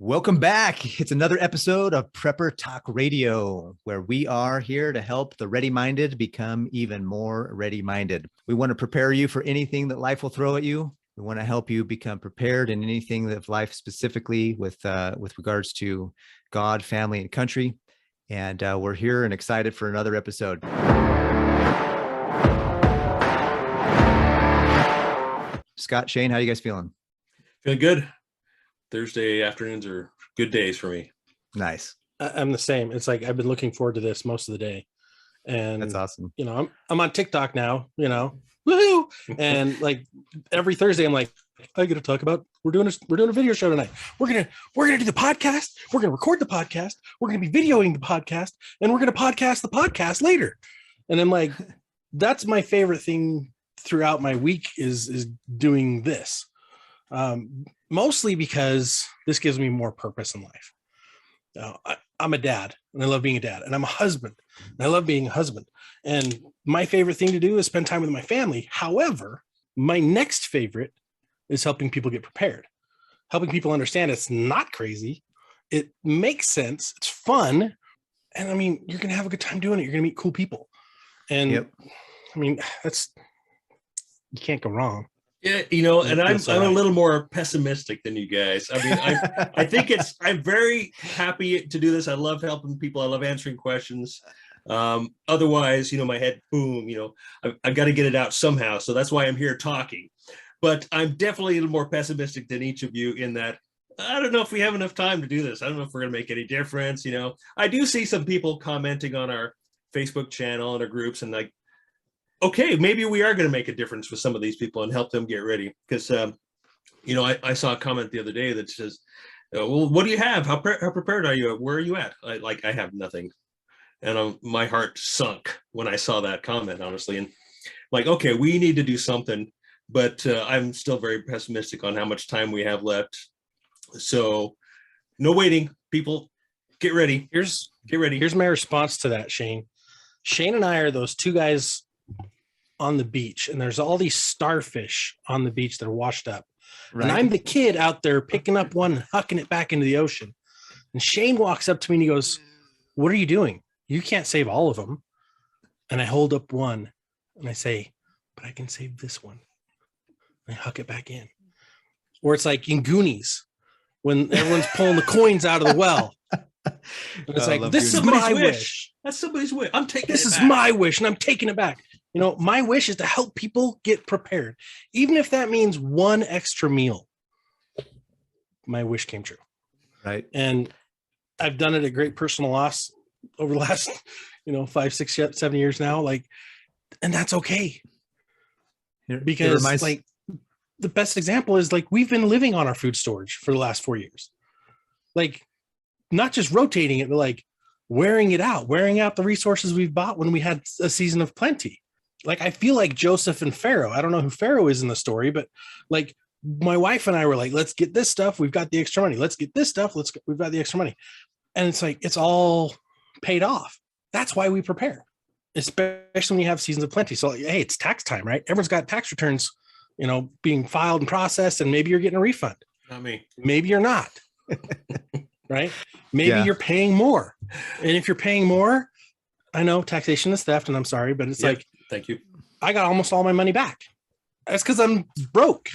Welcome back. It's another episode of Prepper Talk Radio, where we are here to help the ready-minded become even more ready-minded. We want to prepare you for anything that life will throw at you. We want to help you become prepared in anything that life specifically with regards to God, family, and country. And we're here and excited for another episode. Scott, Shane, how are you guys feeling? Feeling good. Thursday afternoons are good days for me. Nice. I'm the same. It's like I've been looking forward to this most of the day, and that's awesome. You know, I'm on TikTok now. You know, woohoo! And like every Thursday, I'm like, I get to talk about we're doing a video show tonight. We're gonna do the podcast. We're gonna record the podcast. We're gonna be videoing the podcast, and we're gonna podcast the podcast later. And I'm like, that's my favorite thing throughout my week is doing this. Mostly because this gives me more purpose in life. I'm a dad and I love being a dad, and I'm a husband and I love being a husband. And my favorite thing to do is spend time with my family. However, my next favorite is helping people get prepared, helping people understand it's not crazy. It makes sense. It's fun. And I mean, you're going to have a good time doing it. You're going to meet cool people. And I mean, you can't go wrong. Yeah, you know, and I'm a little more pessimistic than you guys. I mean, I think I'm very happy to do this. I love helping people. I love answering questions. Otherwise, you know, my head, boom, you know, I've got to get it out somehow. So that's why I'm here talking. But I'm definitely a little more pessimistic than each of you in that I don't know if we have enough time to do this. I don't know if we're going to make any difference. You know, I do see some people commenting on our Facebook channel and our groups and like, okay, maybe we are going to make a difference for some of these people and help them get ready. Because, you know, I saw a comment the other day that says, well, what do you have? How prepared are you? Where are you at? I have nothing. And my heart sunk when I saw that comment, honestly. And like, okay, we need to do something. But I'm still very pessimistic on how much time we have left. So no waiting, people. Get ready. Get ready. Here's my response to that, Shane. Shane and I are those two guys on the beach, and there's all these starfish on the beach that are washed up. Right. And I'm the kid out there picking up one and hucking it back into the ocean. And Shane walks up to me and he goes, "What are you doing? You can't save all of them." And I hold up one and I say, "But I can save this one." And I huck it back in. Or it's like in Goonies when everyone's pulling the coins out of the well. And it's like, this is my wish. That's somebody's wish. I'm taking this is my wish and I'm taking it back. You know, my wish is to help people get prepared. Even if that means one extra meal, my wish came true. Right. And I've done it at great personal loss over the last, 5, 6, 7 years now. Like, and that's okay. Because like the best example is like, we've been living on our food storage for the last 4 years. Like, not just rotating it, but like wearing out the resources we've bought when we had a season of plenty. Like, I feel like Joseph and Pharaoh. I don't know who Pharaoh is in the story, but like my wife and I were like, let's get this stuff. We've got the extra money. Let's get this stuff. We've got the extra money. And it's like, it's all paid off. That's why we prepare, especially when you have seasons of plenty. So, hey, it's tax time, right? Everyone's got tax returns, being filed and processed, and maybe you're getting a refund. Not me. Maybe you're not, right? Maybe you're paying more. And if you're paying more, I know taxation is theft, and I'm sorry, but it's like, thank you. I got almost all my money back. That's because I'm broke.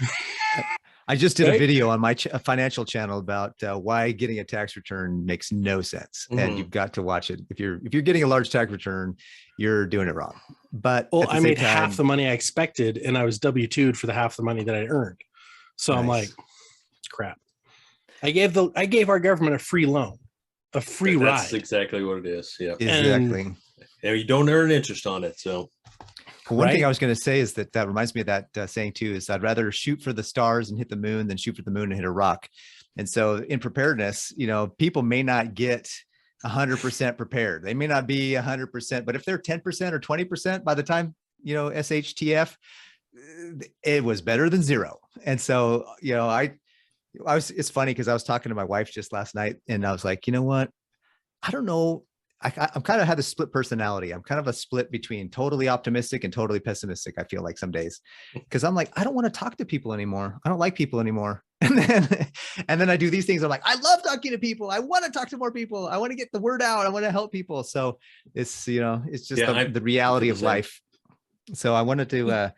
I just did a video on my financial channel about why getting a tax return makes no sense, and you've got to watch it. If you're getting a large tax return, you're doing it wrong. But I made half the money I expected, and I was W-2'd for the half the money that I earned. So I'm like, crap. I gave our government a free loan, a free ride. That's exactly what it is. Yeah, exactly. And you don't earn interest on it, so. One thing I was going to say is that reminds me of that saying too, is I'd rather shoot for the stars and hit the moon than shoot for the moon and hit a rock. And so in preparedness, people may not get 100% prepared. They may not be 100%, but if they're 10% or 20% by the time, SHTF, it was better than zero. And so, it's funny because I was talking to my wife just last night and I was like, you know what? I don't know I'm kind of have a split personality. I'm kind of a split between totally optimistic and totally pessimistic. I feel like some days, because I'm like, I don't want to talk to people anymore. I don't like people anymore. And then I do these things. I'm like, I love talking to people. I want to talk to more people. I want to get the word out. I want to help people. So it's, it's just the reality of life. So I wanted to,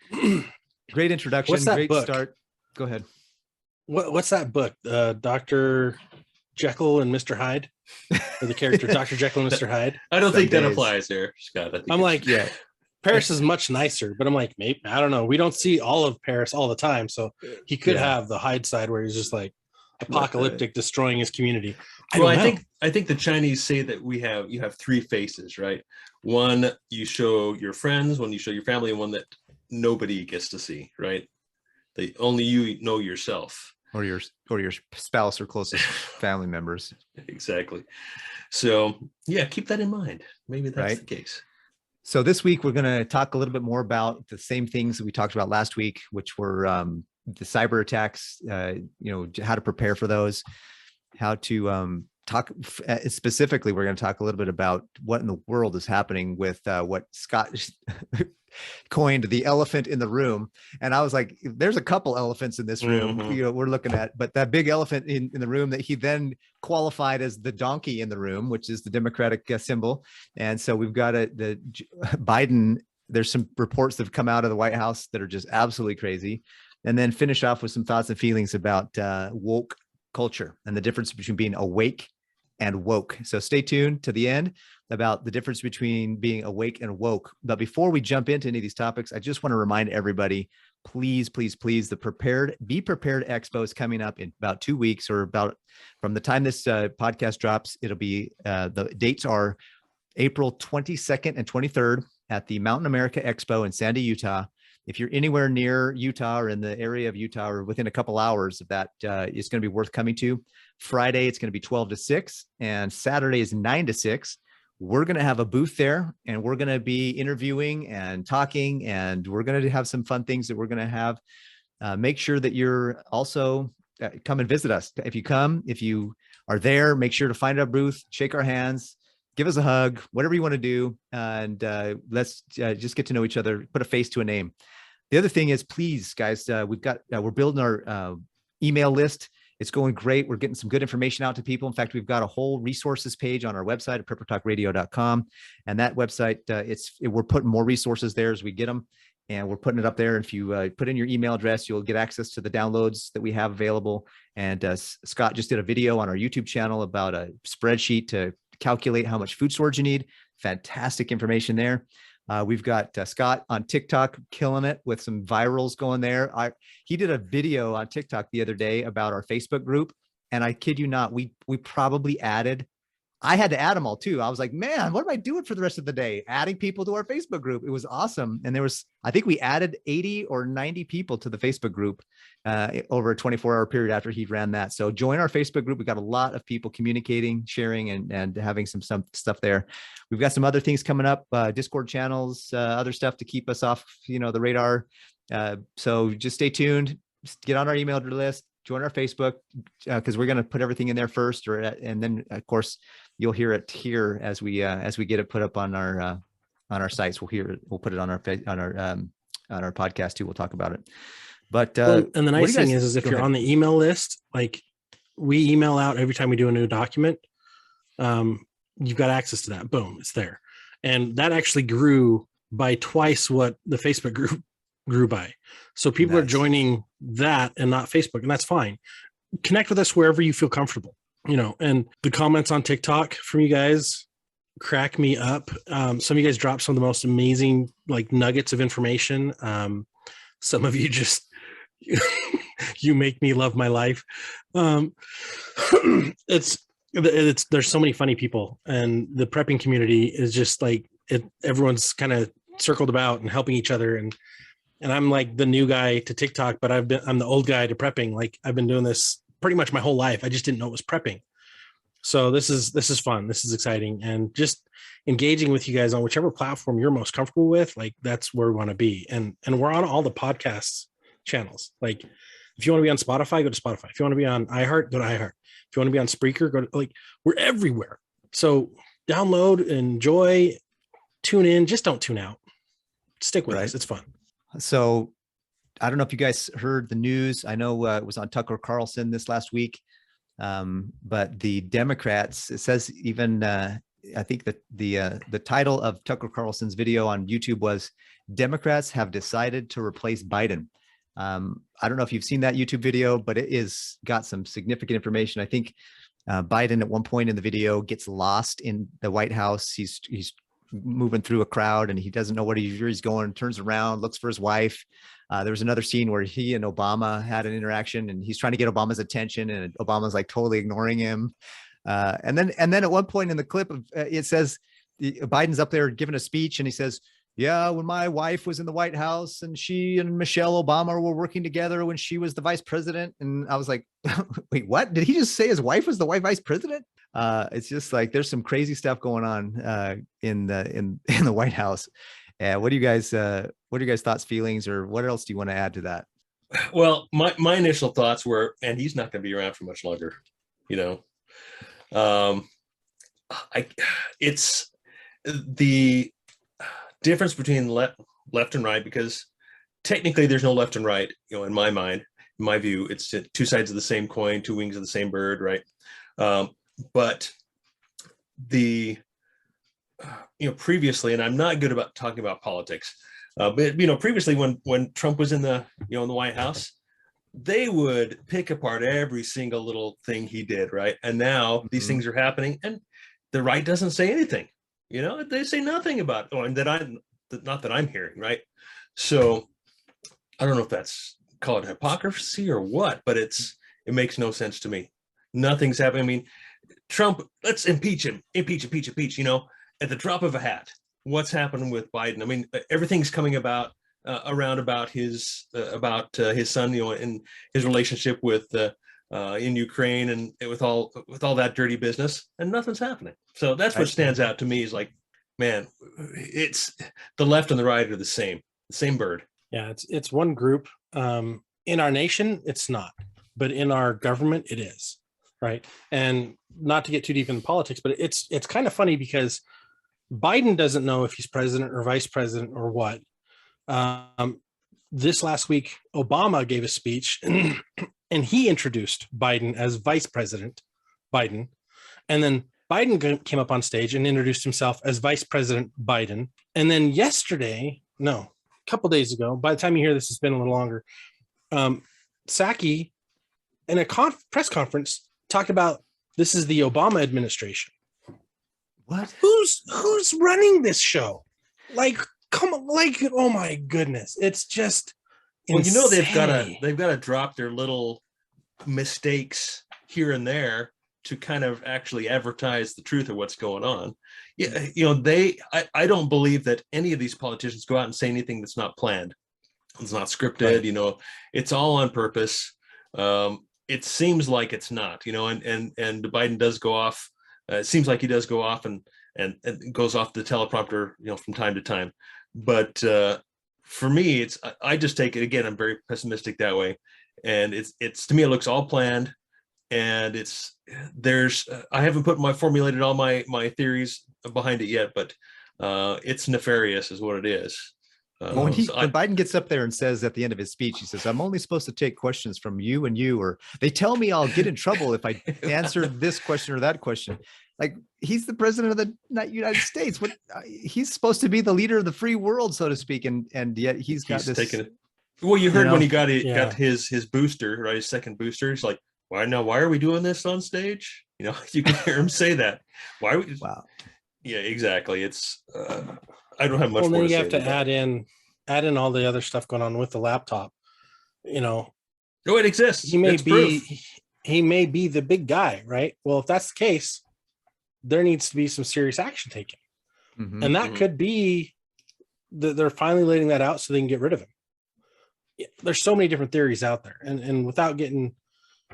great introduction. What's that great book? Start. Go ahead. What's that book? Dr. Jekyll and Mr. Hyde, or the character Dr. Jekyll and Mr. Hyde. I don't think that applies there, Scott. I'm like, yeah, Paris is much nicer, but I'm like, maybe, I don't know. We don't see all of Paris all the time. So he could have the Hyde side where he's just like apocalyptic, destroying his community. I think the Chinese say that you have three faces, right? One, you show your friends, one you show your family, and one that nobody gets to see, right? Only you know yourself. Or your spouse or closest family members. Exactly. So yeah, keep that in mind. Maybe that's the case. So this week we're going to talk a little bit more about the same things that we talked about last week, which were the cyber attacks. How to prepare for those. How to talk specifically. We're going to talk a little bit about what in the world is happening with what Scott coined the elephant in the room. And I was like, there's a couple elephants in this room, we're looking at, but that big elephant in the room that he then qualified as the donkey in the room, which is the Democratic symbol. And so we've got the Biden. There's some reports that have come out of the White House that are just absolutely crazy. And then finish off with some thoughts and feelings about woke culture and the difference between being awake and woke. So stay tuned to the end about the difference between being awake and woke. But before we jump into any of these topics, I just want to remind everybody, please, please, please, the Be Prepared Expo is coming up in about 2 weeks, or about from the time this podcast drops. It'll be, the dates are April 22nd and 23rd at the Mountain America Expo in Sandy, Utah. If you're anywhere near Utah or in the area of Utah or within a couple hours of that, it's going to be worth coming to. Friday, it's going to be 12 to 6, and Saturday is 9 to 6. We're going to have a booth there, and we're going to be interviewing and talking, and we're going to have some fun things that we're going to have. Make sure that you're also come and visit us. If you are there, make sure to find our booth, shake our hands, give us a hug, whatever you want to do. And let's just get to know each other, put a face to a name. The other thing is, please, guys, we're building our email list. It's going great. We're getting some good information out to people. In fact, we've got a whole resources page on our website at preppertalkradio.com. And that website, we're putting more resources there as we get them. And we're putting it up there. And if you put in your email address, you'll get access to the downloads that we have available. And Scott just did a video on our YouTube channel about a spreadsheet to calculate how much food storage you need. Fantastic information there. We've got Scott on TikTok killing it with some virals going there. He did a video on TikTok the other day about our Facebook group. And I kid you not, we probably I had to add them all too. I was like, man, what am I doing for the rest of the day? Adding people to our Facebook group. It was awesome. And I think we added 80 or 90 people to the Facebook group over a 24-hour period after he ran that. So join our Facebook group. We've got a lot of people communicating, sharing, and having some stuff there. We've got some other things coming up, Discord channels, other stuff to keep us off, the radar. So just stay tuned, just get on our email list, join our Facebook, because we're going to put everything in there first, and then of course you'll hear it here as we get it put up on our sites. We'll hear it. We'll put it on our podcast too. We'll talk about it. But and the nice thing is if you're on the email list, like we email out every time we do a new document, you've got access to that. Boom, it's there. And that actually grew by twice what the Facebook group grew by. So people are joining that and not Facebook, and that's fine. Connect with us wherever you feel comfortable, and the comments on TikTok from you guys crack me up. Some of you guys drop some of the most amazing nuggets of information. Some of you just you make me love my life. There's so many funny people, and the prepping community is just everyone's kind of circled about and helping each other. And I'm like the new guy to TikTok, but I'm the old guy to prepping. I've been doing this pretty much my whole life. I just didn't know it was prepping. So this is fun. This is exciting. And just engaging with you guys on whichever platform you're most comfortable with, that's where we want to be. And we're on all the podcasts channels. If you want to be on Spotify, go to Spotify. If you want to be on iHeart, go to iHeart. If you want to be on Spreaker, go to we're everywhere. So download, enjoy, tune in. Just don't tune out. Stick with us. It's fun. So I don't know if you guys heard the news. I know it was on Tucker Carlson this last week. But the Democrats, it says even, I think that the title of Tucker Carlson's video on YouTube was "Democrats have decided to replace Biden." I don't know if you've seen that YouTube video, but it is got some significant information. I think Biden at one point in the video gets lost in the White House. He's moving through a crowd and he doesn't know where he's going, turns around, looks for his wife. There was another scene where he and Obama had an interaction and he's trying to get Obama's attention and Obama's like totally ignoring him. And then at one point in the clip, it says Biden's up there giving a speech and he says, "Yeah, when my wife was in the White House and she and Michelle Obama were working together when she was the vice president." And I was like, wait, what? Did he just say his wife was the vice president? It's just like, there's some crazy stuff going on in the White House. What are you guys thoughts, feelings, or what else do you want to add to that? Well, my initial thoughts were, and he's not going to be around for much longer, it's the difference between left and right, because technically there's no left and right, in my mind, in my view, it's two sides of the same coin, two wings of the same bird, right? But the, previously, and I'm not good about talking about politics, but, previously when Trump was in the White House, they would pick apart every single little thing he did, right? And now these things are happening and the right doesn't say anything. They say nothing about it, not that I'm hearing, right? So I don't know if that's called hypocrisy or what, but it makes no sense to me. Nothing's happening. I mean, Trump, let's impeach him, at the drop of a hat. What's happening with Biden? I mean, everything's coming about around about his son, and his relationship with in Ukraine and with all that dirty business, and nothing's happening. So that's what stands out to me, is like, man, it's the left and the right are the same bird. Yeah, it's one group. In our nation, it's not, but in our government, it is, right? And not to get too deep into politics, but it's kind of funny because Biden doesn't know if he's president or vice president or what. This last week, Obama gave a speech and he introduced Biden as Vice President Biden. And then Biden came up on stage and introduced himself as Vice President Biden. And then a couple days ago, by the time you hear this, it's been a little longer, Psaki in a press conference talked about this is the Obama administration. What? Who's running this show? Like, come on, like, oh my goodness. It's just insane. Well, they've got to drop their little mistakes here and there to kind of actually advertise the truth of what's going on. Yeah, I don't believe that any of these politicians go out and say anything that's not planned. It's not scripted, right. It's all on purpose. It seems like it's not, and Biden does go off. It seems like he does go off and goes off the teleprompter, from time to time. But for me, I just take it, again, I'm very pessimistic that way. And it's to me, it looks all planned. And I haven't formulated all my theories behind it yet, but it's nefarious is what it is. When Biden gets up there and says at the end of his speech, he says, "I'm only supposed to take questions from you and you, or they tell me I'll get in trouble if I answer this question or that question." Like, he's the president of the United States. He's supposed to be the leader of the free world, so to speak, and yet he's got this. Well, you heard when he got his booster, right? His second booster. He's like, "Why are we doing this on stage?" You can hear him say that. Why are we? Wow. Yeah, exactly. It's I don't have much more to say. Well, then you have to add in all the other stuff going on with the laptop. Oh, it exists. He may be the big guy, right? Well, if that's the case, there needs to be some serious action taken. Mm-hmm, and that could be that they're finally letting that out so they can get rid of him. There's so many different theories out there. And without getting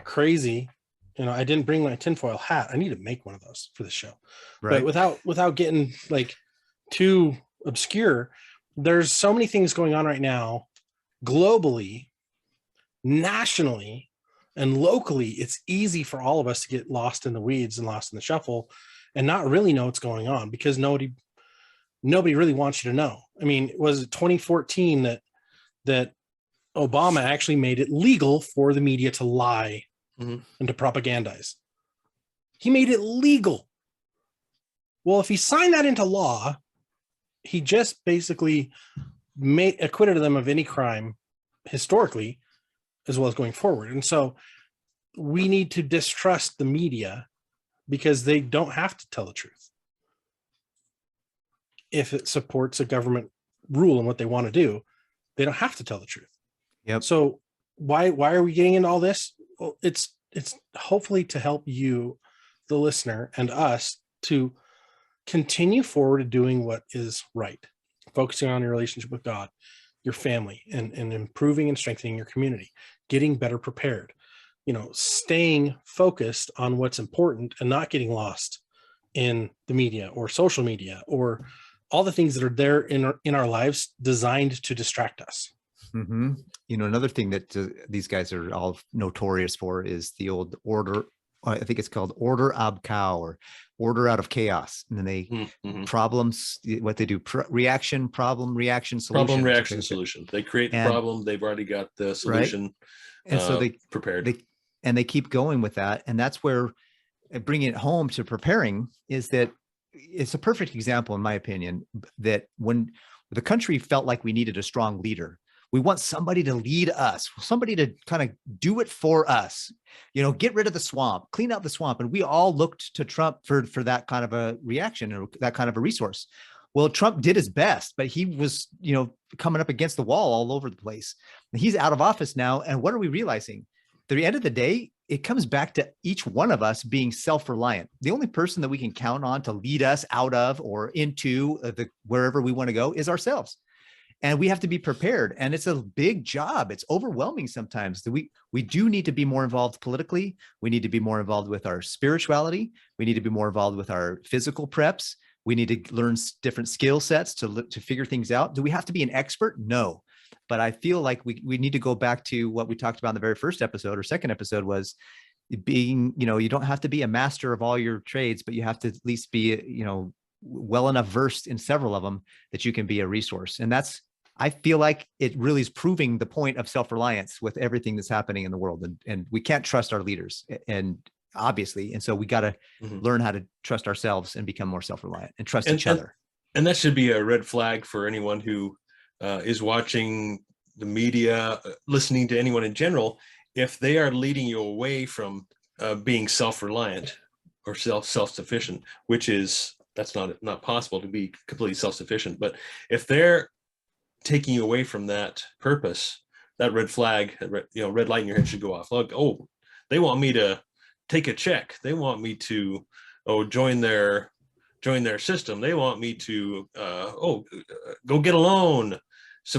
crazy, I didn't bring my tinfoil hat. I need to make one of those for the show. Right. But without getting like too obscure, there's so many things going on right now globally, nationally, and locally. It's easy for all of us to get lost in the weeds and lost in the shuffle and not really know what's going on, because nobody really wants you to know. I mean, was it 2014 that Obama actually made it legal for the media to lie and to propagandize? He made it legal. Well, if he signed that into law, he just basically acquitted them of any crime historically, as well as going forward. And so we need to distrust the media, because they don't have to tell the truth if it supports a government rule and what they want to do. They don't have to tell the truth. Yep. So why are we getting into all this? Well, it's hopefully to help you, the listener, and us to continue forward to doing what is right, focusing on your relationship with God, your family, and improving and strengthening your community, getting better prepared, staying focused on what's important and not getting lost in the media or social media or all the things that are there in our lives designed to distract us. Mm-hmm. Another thing that these guys are all notorious for is the old order. I think it's called order ab chaos, or order out of chaos. And then they problems, what they do, reaction, problem, reaction, solution. Problem, reaction, solution. They create the problem. They've already got the solution. Right? And so they prepared. They keep going with that. And that's where bringing it home to preparing is that it's a perfect example, in my opinion, that when the country felt like we needed a strong leader, we want somebody to lead us, somebody to kind of do it for us, get rid of the swamp, clean out the swamp. And we all looked to Trump for that kind of a reaction or that kind of a resource. Well, Trump did his best, but he was, coming up against the wall all over the place. He's out of office now. And what are we realizing? At the end of the day, it comes back to each one of us being self-reliant. The only person that we can count on to lead us out of or into wherever we want to go is ourselves. And we have to be prepared. And it's a big job. It's overwhelming sometimes. We do need to be more involved politically. We need to be more involved with our spirituality. We need to be more involved with our physical preps. We need to learn different skill sets to figure things out. Do we have to be an expert? No. But I feel like we need to go back to what we talked about in the very first episode or second episode, was being, you don't have to be a master of all your trades, but you have to at least be, well enough versed in several of them that you can be a resource. And I feel like it really is proving the point of self-reliance with everything that's happening in the world. And we can't trust our leaders, and obviously. And so we got to learn how to trust ourselves and become more self-reliant and trust each other. And that should be a red flag for anyone who is watching the media, listening to anyone in general. If they are leading you away from being self-reliant or self-sufficient, that's not possible to be completely self-sufficient. But if they're taking you away from that purpose, that red flag, red light in your head should go off. Like, oh, they want me to take a check. They want me to join their system. They want me to go get a loan,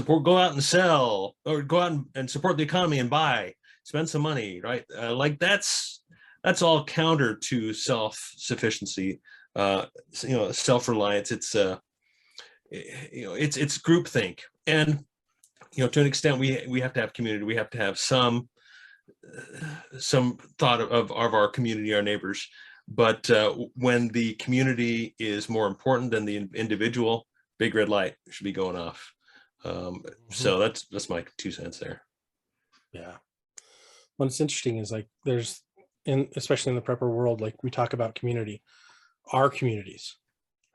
go out and sell, or go out and support the economy and spend some money, right? Like that's all counter to self-sufficiency, self-reliance. It's it's groupthink. And to an extent, we have to have community. We have to have some thought of our community, our neighbors. But when the community is more important than the individual, big red light should be going off. So that's my 2 cents there. Yeah. What's interesting is like especially in the prepper world, like we talk about community, our communities,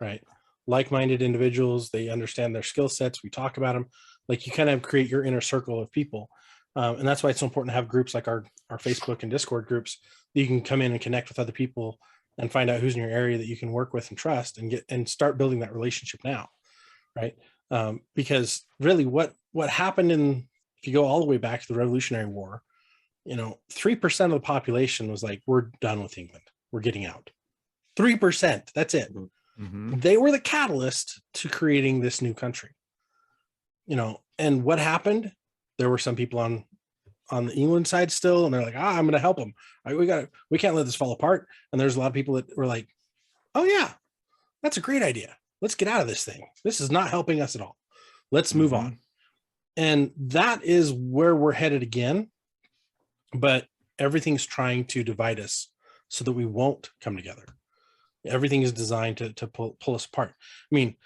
right? Like-minded individuals, they understand their skill sets. We talk about them. Like you kind of create your inner circle of people. And that's why it's so important to have groups like our Facebook and Discord groups that you can come in and connect with other people and find out who's in your area that you can work with and trust and start building that relationship now. Right. Because really what happened if you go all the way back to the Revolutionary War, 3% of the population was like, we're done with England. We're getting out. 3%. That's it. Mm-hmm. They were the catalyst to creating this new country. And what happened? There were some people on the England side still, and they're like, I'm going to help them. We can't let this fall apart. And there's a lot of people that were like, oh yeah, that's a great idea. Let's get out of this thing. This is not helping us at all. Let's move on. And that is where we're headed again. But everything's trying to divide us so that we won't come together. Everything is designed to pull us apart. I mean,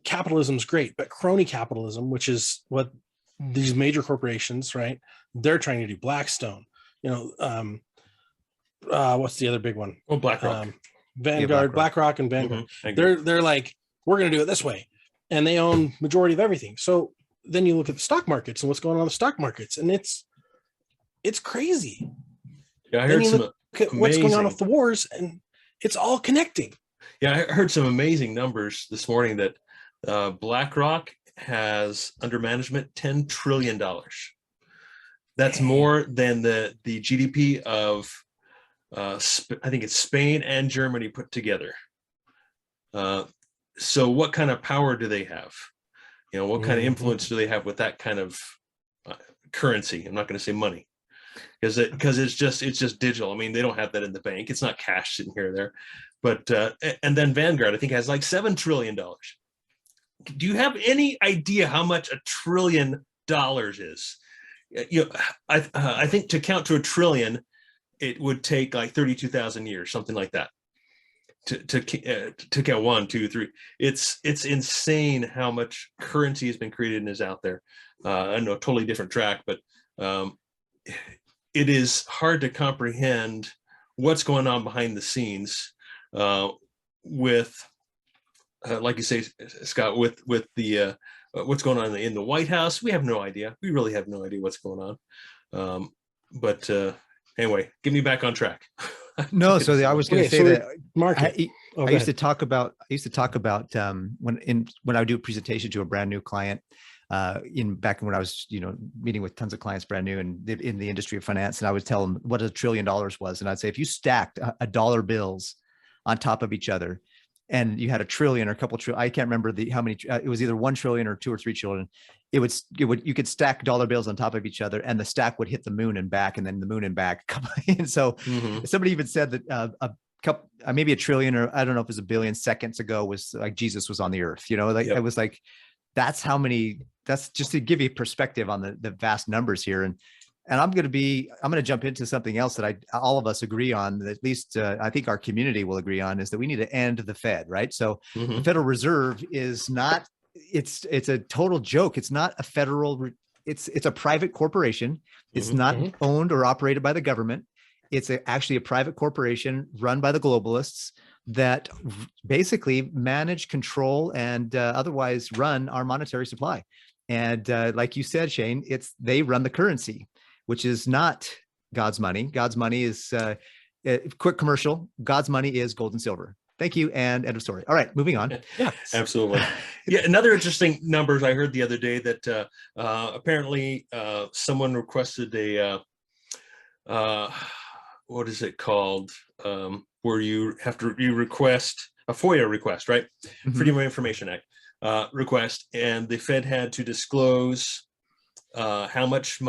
capitalism is great, but crony capitalism, which is what these major corporations, right? They're trying to do. Blackstone, what's the other big one? Well, BlackRock, Vanguard, BlackRock and Vanguard. Mm-hmm. They're like, we're going to do it this way, and they own majority of everything. So then you look at the stock markets and what's going on in the stock markets, and it's crazy. Yeah, I heard some look at what's going on with the wars, and it's all connecting. Yeah, I heard some amazing numbers this morning that BlackRock has under management $10 trillion. That's more than the GDP of I think it's Spain and Germany put together. So what kind of power do they have? What kind of influence do they have with that kind of currency? I'm not going to say money, because it's just digital. I mean, they don't have that in the bank. It's not cash sitting here or there. But and then Vanguard, I think, has like $7 trillion. Do you have any idea how much $1 trillion is? I think to count to $1 trillion, it would take like 32,000 years, something like that. To count 1, 2, 3. It's insane how much currency has been created and is out there. I know, totally different track, but it is hard to comprehend what's going on behind the scenes with, like you say, Scott, with the what's going on in the White House. We have no idea. We really have no idea what's going on. But anyway, get me back on track. No, so I was going to say that, Mark, I used to talk about when I would do a presentation to a brand new client back when I was, meeting with tons of clients brand new and in the industry of finance, and I would tell them what $1 trillion was. And I'd say, if you stacked $1 bills on top of each other, and you had $1 trillion or a couple trillion, I can't remember how many, it was either $1 trillion or 2 or 3 trillion. You could stack dollar bills on top of each other, and the stack would hit the moon and back, and then the moon and back. And so somebody even said that maybe $1 trillion, or I don't know if it was 1 billion seconds ago, was like Jesus was on the earth. It was like, that's how many. That's just to give you perspective on the vast numbers here. And I'm going to jump into something else that all of us agree on, that at least I think our community will agree on, is that we need to end the Fed, right? So the Federal Reserve is not, it's a total joke. It's not a federal, it's a private corporation. It's not owned or operated by the government. It's actually a private corporation run by the globalists that basically manage, control, and otherwise run our monetary supply. And like you said, Shane, they run the currency, which is not God's money. God's money is quick commercial. God's money is gold and silver. Thank you. And end of story. All right, moving on. Yeah, absolutely. Yeah. Another interesting numbers I heard the other day that apparently someone requested what is it called? Where you request a FOIA request, right? Freedom of Information Act request. And the Fed had to disclose how much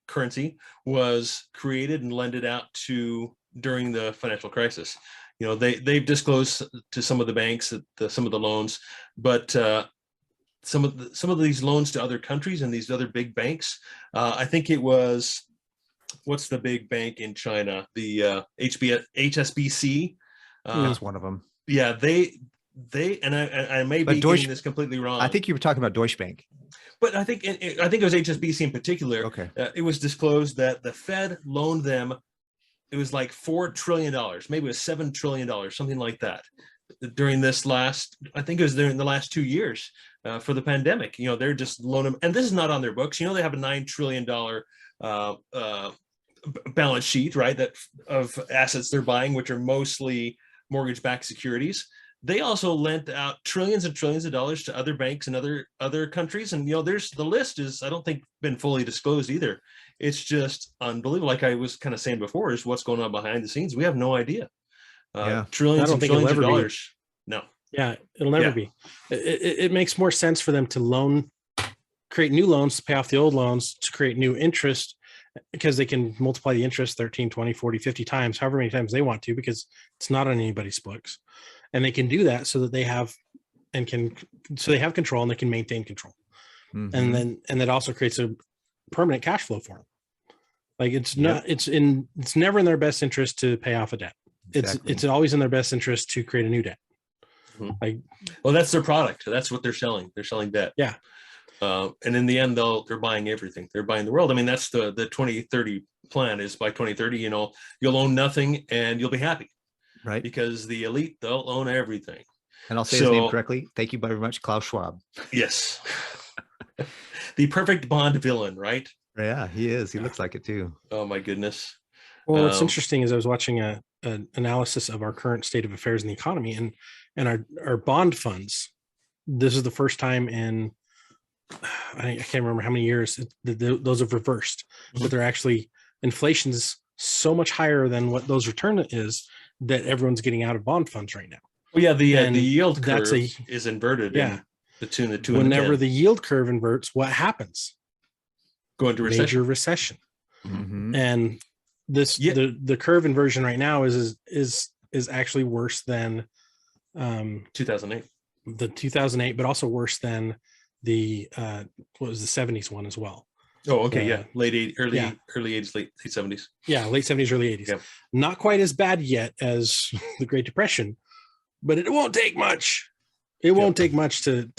currency was created and lended out to during the financial crisis. They've disclosed to some of the banks that some of the loans, but some of these loans to other countries and these other big banks, I think it was, what's the big bank in China? The HSBC. That's one of them. Yeah, they and I may be getting this completely wrong. I think you were talking about Deutsche Bank. But I think it was HSBC in particular. Okay. It was disclosed that the Fed loaned them. It was like $4 trillion, maybe it was $7 trillion, something like that, during this last, I think it was during the last 2 years for the pandemic. They're just loaning them, and this is not on their books. They have a $9 trillion balance sheet, right? That of assets they're buying, which are mostly mortgage-backed securities. They also lent out trillions and trillions of dollars to other banks and other countries. And, there's the list is, I don't think, been fully disclosed either. It's just unbelievable. Like I was kind of saying before, is what's going on behind the scenes. We have no idea. Trillions and trillions of dollars. No. Yeah, it'll never be. It makes more sense for them to create new loans to pay off the old loans, to create new interest, because they can multiply the interest 13, 20, 40, 50 times, however many times they want to, because it's not on anybody's books. And they can do that so that they have control, and they can maintain control. And that also creates a permanent cash flow for them. Like it's never in their best interest to pay off a debt. it's always in their best interest to create a new debt. Like, well, that's their product. That's what they're selling. They're selling debt. Yeah. And in the end, they're buying everything. They're buying the world. I mean, that's the 2030 plan is by 2030, you'll own nothing and you'll be happy. Right. Because the elite, they'll own everything. And I'll say his name correctly. Thank you very much, Klaus Schwab. Yes. The perfect Bond villain, right? Yeah, he is. He looks like it too. Oh my goodness. Well, what's interesting is I was watching an analysis of our current state of affairs in the economy, and our bond funds. This is the first time in I can't remember how many years those have reversed, but they're actually inflation's so much higher than what those return is that everyone's getting out of bond funds right now. Well, yeah, the yield curve is inverted. Yeah, the 2 and the 2. Whenever the yield curve inverts, what happens? Go into recession. Major recession. And this the curve inversion right now is actually worse than 2008. The 2008, but also worse than the what was the 70s one as well. Oh, okay, early 80s, late 70s. Yeah, late 70s, early 80s. Yep. Not quite as bad yet as the Great Depression, but it won't take much. It won't take much to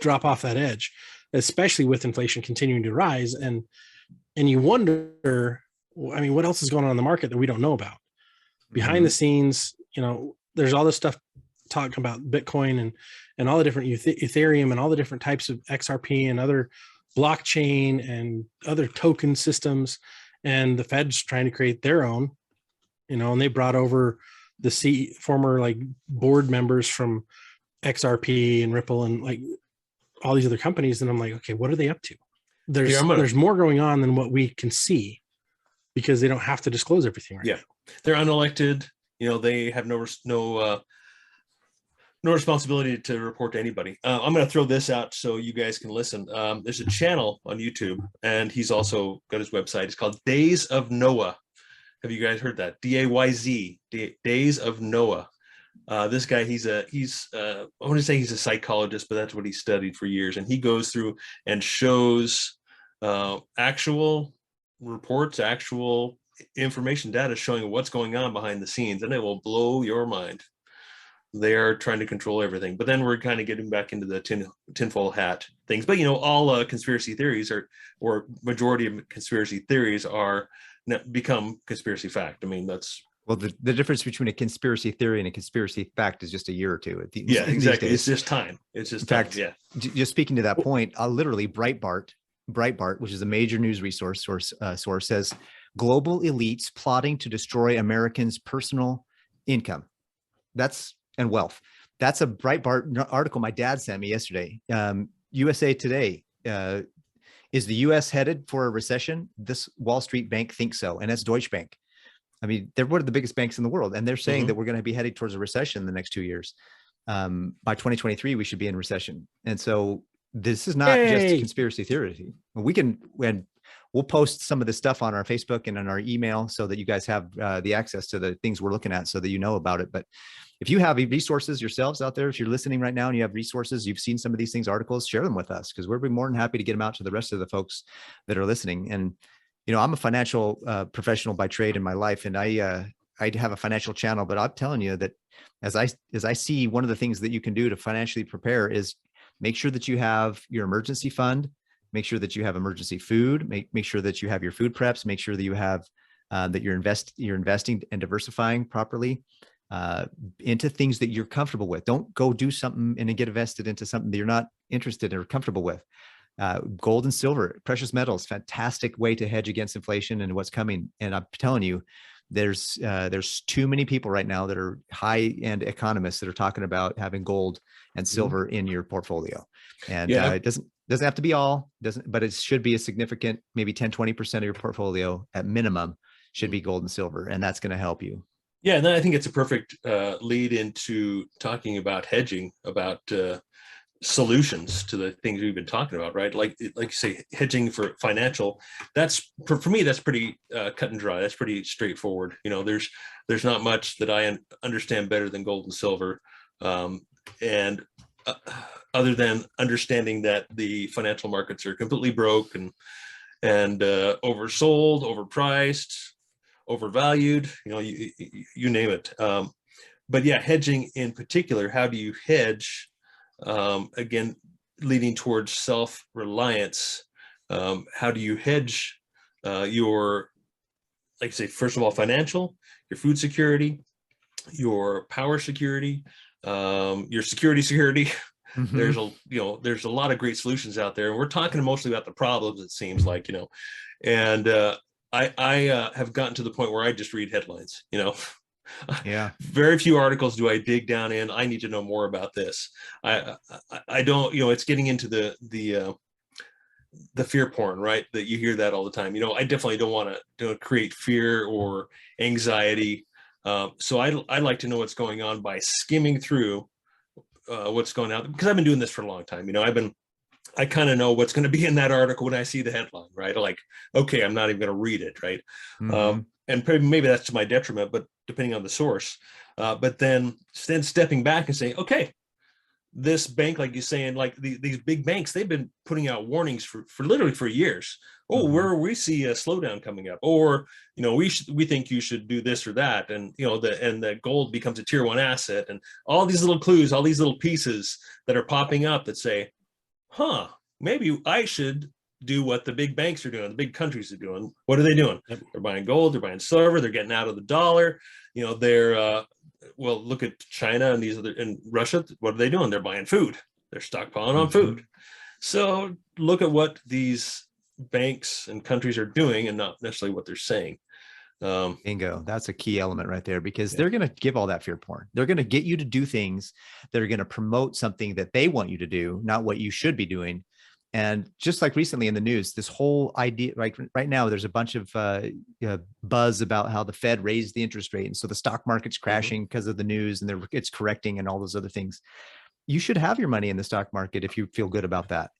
drop off that edge, especially with inflation continuing to rise. And you wonder, I mean, what else is going on in the market that we don't know about? Behind the scenes, there's all this stuff talking about Bitcoin and all the different Ethereum and all the different types of XRP and other blockchain and other token systems, and the Fed's trying to create their own, and they brought over the former board members from XRP and Ripple and all these other companies. And I'm like, okay, what are they up to? There's more going on than what we can see because they don't have to disclose everything right now. They're unelected. They have no responsibility to report to anybody. I'm going to throw this out so you guys can listen. There's a channel on YouTube, and he's also got his website. It's called Days of Noah. Have you guys heard that? DAYZ, Days of Noah. This guy, I want to say he's a psychologist, but that's what he studied for years. And he goes through and shows actual reports, actual information, data showing what's going on behind the scenes, and it will blow your mind. They are trying to control everything, but then we're kind of getting back into the tinfoil hat things. But all conspiracy theories or majority of conspiracy theories become conspiracy fact. I mean, that's the difference between a conspiracy theory and a conspiracy fact is just a year or two. Exactly. It's just time. It's just in fact. Just speaking to that point, literally Breitbart, which is a major news resource source, says global elites plotting to destroy Americans' personal income. And wealth. That's a Breitbart article my dad sent me yesterday. USA Today, is the US headed for a recession? This Wall Street bank thinks so, and that's Deutsche Bank. I mean, they're one of the biggest banks in the world, and they're saying that we're going to be heading towards a recession in the next 2 years. By 2023, we should be in recession. And so this is not just a conspiracy theory. We'll post some of this stuff on our Facebook and on our email so that you guys have the access to the things we're looking at so that you know about it. But if you have resources yourselves out there, if you're listening right now and you have resources, you've seen some of these things, articles, share them with us because we'll be more than happy to get them out to the rest of the folks that are listening. And, I'm a financial professional by trade in my life, and I have a financial channel, but I'm telling you that as I see, one of the things that you can do to financially prepare is make sure that you have your emergency fund. Make sure that you have emergency food. Make sure that you have your food preps. Make sure that you have that you're investing and diversifying properly into things that you're comfortable with. Don't go do something and then get invested into something that you're not interested or comfortable with. Gold and silver, precious metals, fantastic way to hedge against inflation and what's coming. And I'm telling you, there's too many people right now that are high-end economists that are talking about having gold and silver in your portfolio. And it doesn't have to be all, but it should be a significant, maybe 10-20% of your portfolio at minimum should be gold and silver, and that's going to help you. Yeah, and then I think it's a perfect lead into talking about hedging, about solutions to the things we've been talking about, right? Like you say, hedging for financial. That's for me. That's pretty cut and dry. That's pretty straightforward. There's not much that I understand better than gold and silver, and other than understanding that the financial markets are completely broke and oversold, overpriced, overvalued, you name it. But yeah, hedging in particular, how do you hedge, again, leading towards self-reliance? How do you hedge your, like I say, first of all, financial, your food security, your power security, your security. Mm-hmm. There's a lot of great solutions out there, and we're talking mostly about the problems, it seems like, and I have gotten to the point where I just read headlines, Yeah. Very few articles do I dig down in. I need to know more about this. I don't, it's getting into the fear porn, right? That you hear that all the time. I definitely don't want to create fear or anxiety. So I like to know what's going on by skimming through what's going on, because I've been doing this for a long time. I kind of know what's going to be in that article when I see the headline, right? Like, okay, I'm not even going to read it, right? Mm-hmm. And maybe that's to my detriment, but depending on the source. But then stepping back and saying, okay, this bank, like you're saying, like these big banks, they've been putting out warnings for literally for years. Oh, mm-hmm. where we see a slowdown coming up, or we think you should do this or that, and the gold becomes a tier 1 asset, and all these little clues, all these little pieces that are popping up that say, maybe I should do what the big banks are doing, the big countries are doing. What are they doing? Yep. They're buying gold, they're buying silver, they're getting out of the dollar. They're well, look at China and Russia. What are they doing? They're buying food. They're stockpiling on food. So look at what these banks and countries are doing, and not necessarily what they're saying. Bingo. That's a key element right there, because they're going to give all that fear porn. They're going to get you to do things that are going to promote something that they want you to do, not what you should be doing. And just like recently in the news, this whole idea, like right now, there's a bunch of buzz about how the Fed raised the interest rate. And so the stock market's crashing because of the news, and it's correcting and all those other things. You should have your money in the stock market if you feel good about that.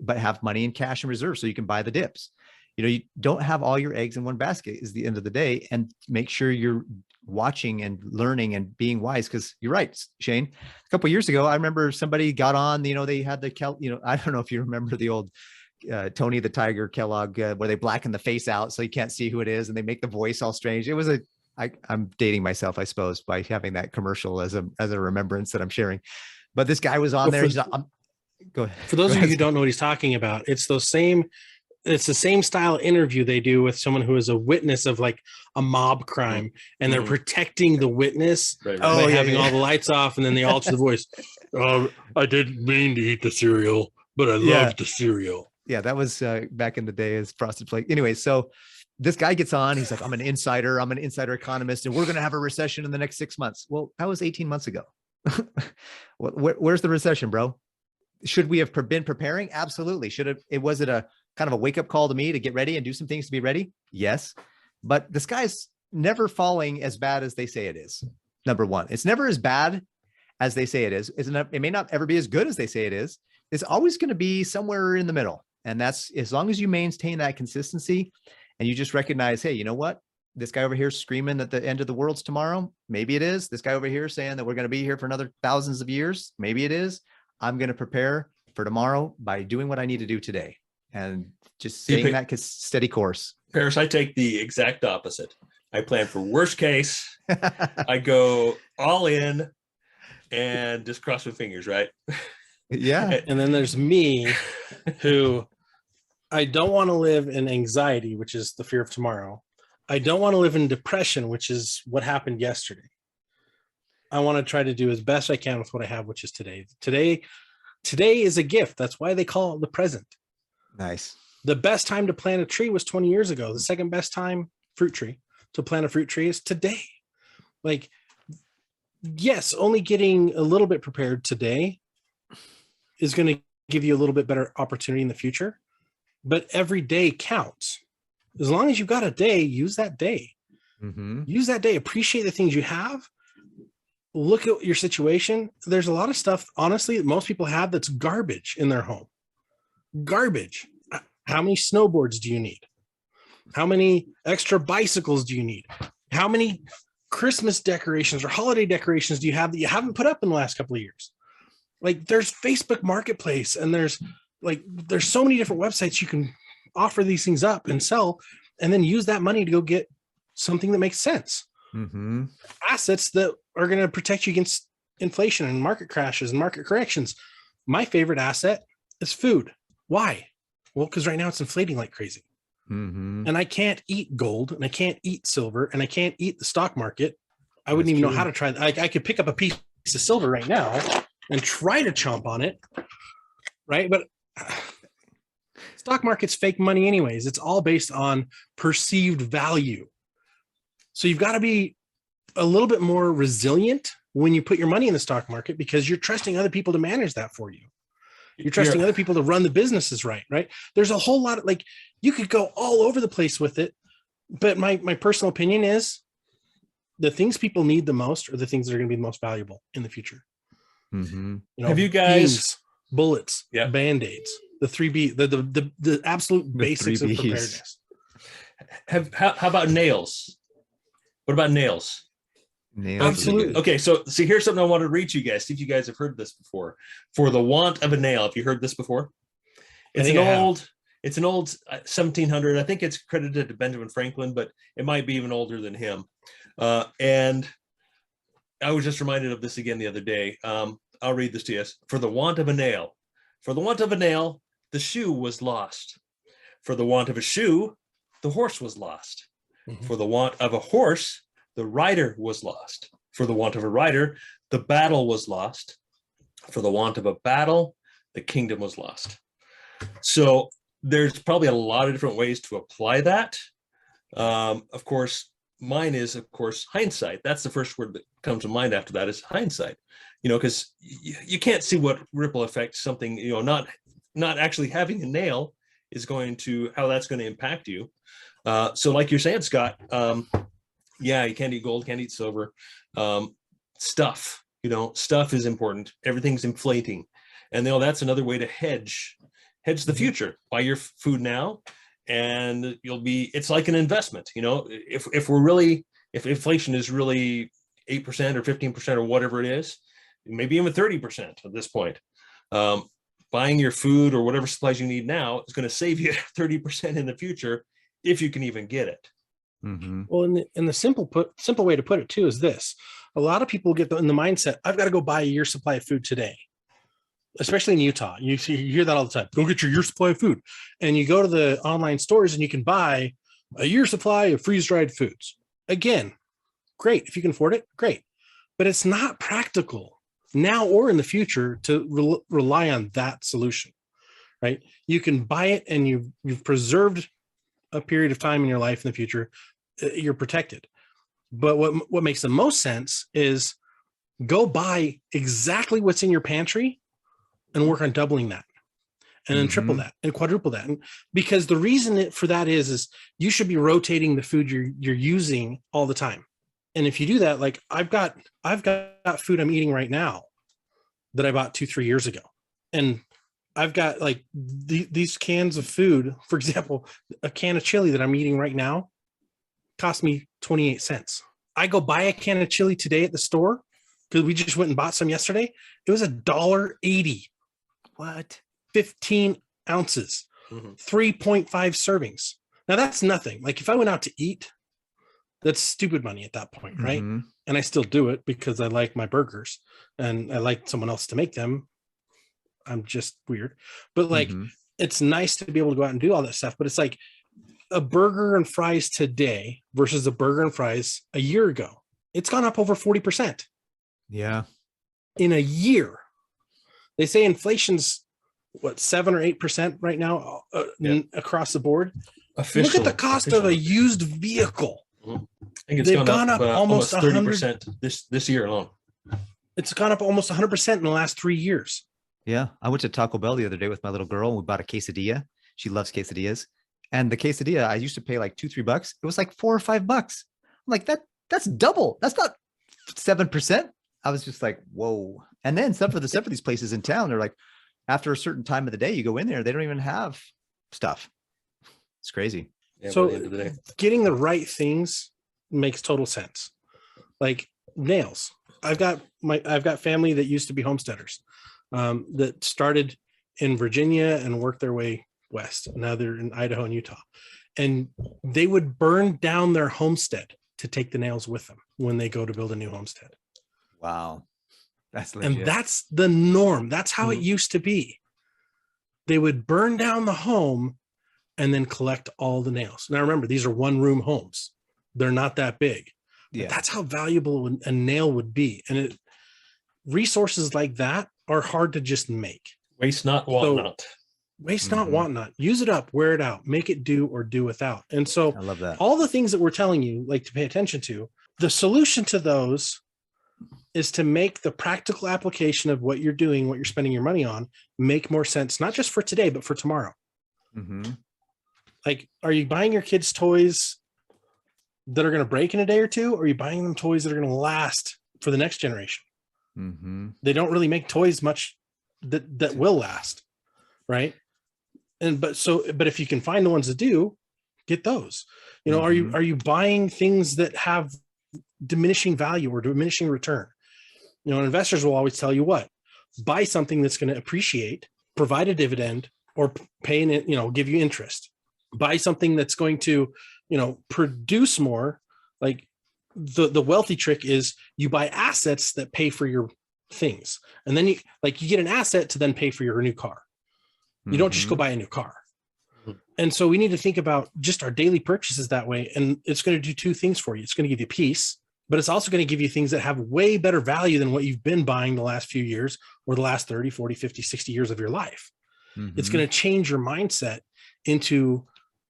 But have money in cash and reserve so you can buy the dips. You don't have all your eggs in one basket is the end of the day, and make sure you're watching and learning and being wise. Because you're right, Shane, a couple of years ago, I remember somebody got on, they had the, I don't know if you remember the old Tony the Tiger Kellogg, where they blacken the face out so you can't see who it is, and they make the voice all strange. It was I'm dating myself, I suppose, by having that commercial as a remembrance that I'm sharing. But this guy was on there. Go ahead. For those of you who don't know what he's talking about, it's the same style interview they do with someone who is a witness of like a mob crime, and they're protecting the witness by having all the lights off, and then they alter the voice. I didn't mean to eat the cereal, but I loved the cereal. Yeah, that was back in the day as Frosted Flake. Anyway, so this guy gets on. He's like, I'm an insider economist, and we're going to have a recession in the next 6 months. Well, that was 18 months ago. Where's the recession, bro? Should we have been preparing? Absolutely. Was it a kind of a wake up call to me to get ready and do some things to be ready? Yes. But the sky's never falling as bad as they say it is. Number one, it's never as bad as they say it is. It may not ever be as good as they say it is. It's always going to be somewhere in the middle. And that's as long as you maintain that consistency and you just recognize, hey, you know what? This guy over here screaming that the end of the world's tomorrow. Maybe it is. This guy over here saying that we're going to be here for another thousands of years. Maybe it is. I'm going to prepare for tomorrow by doing what I need to do today. And just staying that steady course. Paris, I take the exact opposite. I plan for worst case. I go all in and just cross my fingers, right? Yeah. And then there's me, who I don't want to live in anxiety, which is the fear of tomorrow. I don't want to live in depression, which is what happened yesterday. I want to try to do as best I can with what I have, which is today. Today is a gift. That's why they call it the present. Nice. The best time to plant a tree was 20 years ago. The second best time, fruit tree, to plant a fruit tree is today. Like, yes, only getting a little bit prepared today is going to give you a little bit better opportunity in the future. But every day counts. As long as you've got a day, use that day. Mm-hmm. Use that day. Appreciate the things you have. Look at your situation. There's a lot of stuff, honestly, that most people have that's garbage in their home. Garbage. How many snowboards do you need? How many extra bicycles do you need? How many Christmas decorations or holiday decorations do you have that you haven't put up in the last couple of years? Like, there's Facebook Marketplace, and there's so many different websites you can offer these things up and sell, and then use that money to go get something that makes sense. Mm-hmm. Assets that are going to protect you against inflation and market crashes and market corrections. My favorite asset is food. Why? Well, because right now it's inflating like crazy. Mm-hmm. And I can't eat gold, and I can't eat silver, and I can't eat the stock market. I wouldn't That's even true. know how to try. I could pick up a piece of silver right now and try to chomp on it, right? But stock market's fake money anyways. It's all based on perceived value. So you've got to be a little bit more resilient when you put your money in the stock market, because you're trusting other people to manage that for you. You're trusting other people to run the businesses right? There's a whole lot of, like, you could go all over the place with it. But my personal opinion is the things people need the most are the things that are going to be the most valuable in the future. Mm-hmm. Have you guys beans, bullets, Band-Aids, the 3B, the absolute basics of preparedness. How about nails? What about nails? Absolutely. Okay, so see, here's something I want to read to you guys. See if you guys have heard this before. For the want of a nail. Have you heard this before? It's an old 1700. I think it's credited to Benjamin Franklin, but it might be even older than him. And I was just reminded of this again the other day. I'll read this to you. For the want of a nail. For the want of a nail, the shoe was lost. For the want of a shoe, the horse was lost. Mm-hmm. For the want of a horse, the rider was lost. For the want of a rider, the battle was lost. For the want of a battle, the kingdom was lost. So there's probably a lot of different ways to apply that. Of course, mine is, of course, hindsight. That's the first word that comes to mind after that is hindsight. Because you can't see what ripple effect something, not actually having a nail is going to, how that's going to impact you. So like you're saying, Scott, you can't eat gold, can't eat silver. Stuff is important. Everything's inflating. And that's another way to hedge the future. Buy your food now, and it's like an investment. If inflation is really 8% or 15% or whatever it is, maybe even 30% at this point, buying your food or whatever supplies you need now is going to save you 30% in the future, if you can even get it. Mm-hmm. Well, in the simple way to put it too is this: a lot of people get in the mindset, I've got to go buy a year's supply of food today. Especially in Utah, you hear that all the time. Go get your year's supply of food, and you go to the online stores and you can buy a year's supply of freeze-dried foods. Again, great if you can afford it, great, but it's not practical now or in the future to rely on that solution, right? You can buy it, and you've preserved a period of time in your life in the future. You're protected. But what makes the most sense is go buy exactly what's in your pantry and work on doubling that, and then triple that and quadruple that. And because the reason for that is you should be rotating the food you're using all the time. And if you do that, like I've got food I'm eating right now that I bought 2-3 years ago. And I've got like these cans of food. For example, a can of chili that I'm eating right now cost me 28 cents. I go buy a can of chili today at the store because we just went and bought some yesterday. It was $1.80. What? 15 ounces, 3.5 servings. Now that's nothing. Like if I went out to eat, that's stupid money at that point, right? And I still do it because I like my burgers and I like someone else to make them. I'm just weird, but like, it's nice to be able to go out and do all that stuff. But it's like a burger and fries today versus a burger and fries a year ago. It's gone up over 40%. Yeah. In a year. They say inflation's 7 or 8% right now across the board. Look at the cost of a used vehicle. I think it's gone up almost 30% this year alone. It's gone up almost 100% in the last 3 years. Yeah. I went to Taco Bell the other day with my little girl. We bought a quesadilla. She loves quesadillas. And the quesadilla, I used to pay like $2-3. It was like $4 or $5. I'm like, that's double. That's not 7%. I was just like, whoa. And then some of these places in town, they're like, after a certain time of the day, you go in there, they don't even have stuff. It's crazy. Yeah, so getting the right things makes total sense. Like nails. I've got family that used to be homesteaders that started in Virginia and worked their way west. Now they're in Idaho and Utah. and they would burn down their homestead to take the nails with them when they go to build a new homestead. Wow. That's legit. And that's the norm. That's how it used to be. They would burn down the home and then collect all the nails. Now remember, these are one-room homes. They're not that big. Yeah. But that's how valuable a nail would be. And resources like that are hard to just make. Waste not, want not. Waste not, want not. Use it up, wear it out, make it do or do without. And so I love that. All the things that we're telling you, like, to pay attention to, the solution to those is to make the practical application of what you're doing, what you're spending your money on, make more sense, not just for today, but for tomorrow. Like, are you buying your kids toys that are going to break in a day or two? Or are you buying them toys that are going to last for the next generation? They don't really make toys much that will last. Right. But if you can find the ones that do, get those. You know, are you buying things that have diminishing value or diminishing return? You know, investors will always tell you what, buy something that's going to appreciate, provide a dividend, or pay it, you know, give you interest. Buy something that's going to, you know, produce more. Like the wealthy trick is you buy assets that pay for your things. And then you get an asset to then pay for your new car. You don't just go buy a new car. And so we need to think about just our daily purchases that way. And it's going to do two things for you. It's going to give you peace, but it's also going to give you things that have way better value than what you've been buying the last few years or the last 30, 40, 50, 60 years of your life. It's going to change your mindset into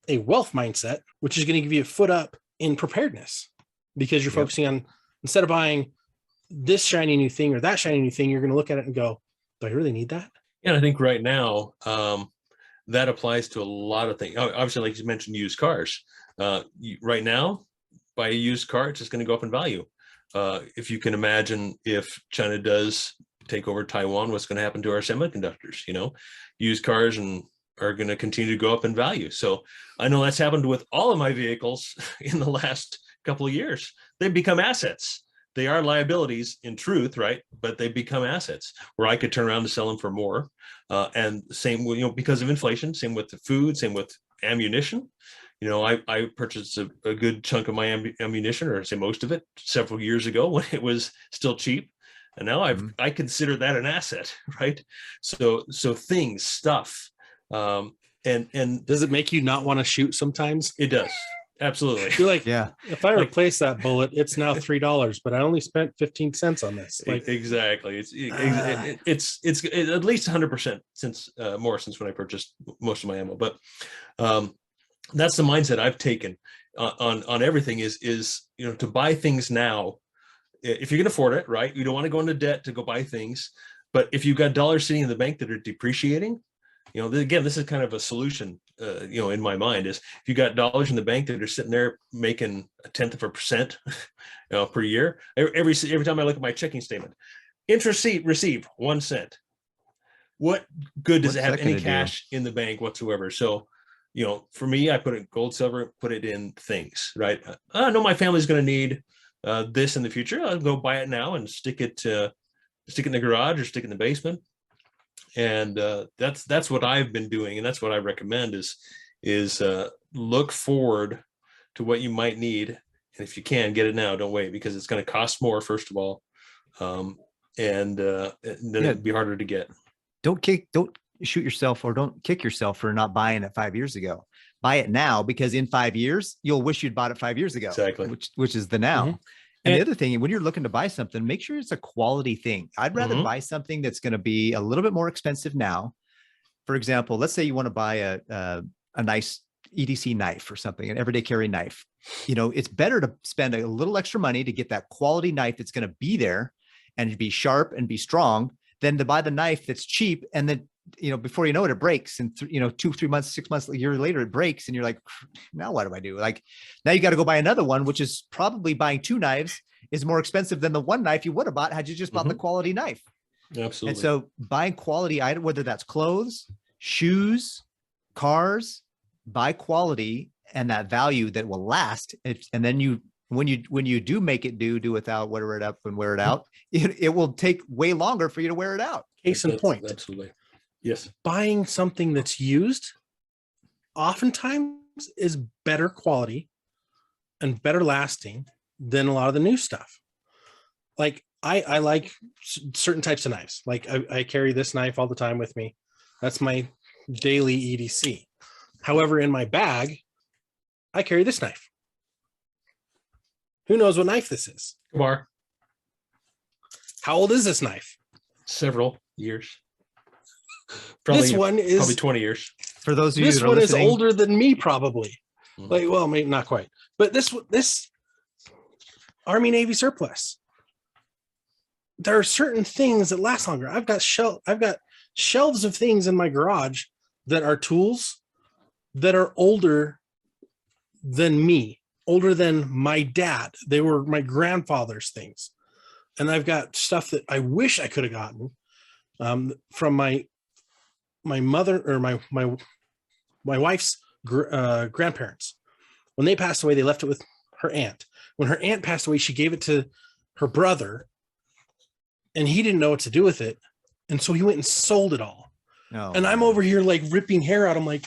a wealth mindset, which is going to give you a foot up in preparedness, because you're focusing on, instead of buying this shiny new thing or that shiny new thing, you're going to look at it and go, do I really need that? And I think right now, that applies to a lot of things. Obviously, like you mentioned, used cars. Right now, buy a used car, it's just going to go up in value. If you can imagine, if China does take over Taiwan, what's going to happen to our semiconductors? You know, used cars are going to continue to go up in value. So I know that's happened with all of my vehicles in the last couple of years. They've become assets. They are liabilities in truth, right? But they become assets where I could turn around and sell them for more. And same, you know, because of inflation, same with the food, same with ammunition. You know, I purchased a good chunk of my ammunition, or say most of it, several years ago when it was still cheap. And now I consider that an asset, right? So things, stuff. And does it make you not want to shoot sometimes? It does. Absolutely. You're like, yeah, if I replace that bullet, it's now $3, but I only spent 15 cents on this. Like, exactly. It's at least 100% since when I purchased most of my ammo. But that's the mindset I've taken on everything is, you know, to buy things now, if you can afford it, right? You don't want to go into debt to go buy things. But if you've got dollars sitting in the bank that are depreciating, you know, again, this is kind of a solution, you know, in my mind is if you got dollars in the bank that are sitting there making 0.1%, you know, per year, every time I look at my checking statement, interest received 1 cent. What good does it have any cash in the bank whatsoever? So, you know, for me, I put it in gold, silver, put it in things, right? I know my family's going to need this in the future. I'll go buy it now and stick it in the garage or stick it in the basement. And that's what I've been doing, and that's what I recommend is look forward to what you might need, and if you can, get it now. Don't wait, because it's going to cost more, first of all, and then it'd be harder to get. Don't shoot yourself, or don't kick yourself for not buying it 5 years ago. Buy it now, because in 5 years you'll wish you'd bought it 5 years ago. Exactly, which is the now. And the other thing, when you're looking to buy something, make sure it's a quality thing. I'd rather buy something that's going to be a little bit more expensive now. For example, let's say you want to buy a nice EDC knife or something, an everyday carry knife. You know, it's better to spend a little extra money to get that quality knife that's going to be there and be sharp and be strong, than to buy the knife that's cheap and then, you know, before you know it, it breaks. And, 2, 3 months, 6 months, a year later, it breaks. And you're like, now what do I do? Like, now you got to go buy another one, which is probably buying 2 knives is more expensive than the one knife you would have bought had you just bought the quality knife. Absolutely. And so buying quality item, whether that's clothes, shoes, cars, buy quality and that value that will last. And then when you do make it do without, wear it up and wear it out, it will take way longer for you to wear it out. Case in point. Absolutely. Yes. Buying something that's used, oftentimes is better quality and better lasting than a lot of the new stuff. Like I like certain types of knives. Like I carry this knife all the time with me. That's my daily EDC. However, in my bag, I carry this knife. Who knows what knife this is? Kamar. How old is this knife? Several years. Probably, this one is probably 20 years. For those of you this that are one listening, is older than me, probably. Mhm. Like, well, maybe not quite. But this Army Navy surplus. There are certain things that last longer. I've got shelves of things in my garage that are tools that are older than me, older than my dad. They were my grandfather's things. And I've got stuff that I wish I could have gotten from my mother or my wife's grandparents. When they passed away, they left it with her aunt. When her aunt passed away, she gave it to her brother, and he didn't know what to do with it. And so he went and sold it all. no. And I'm over here like ripping hair out. I'm like,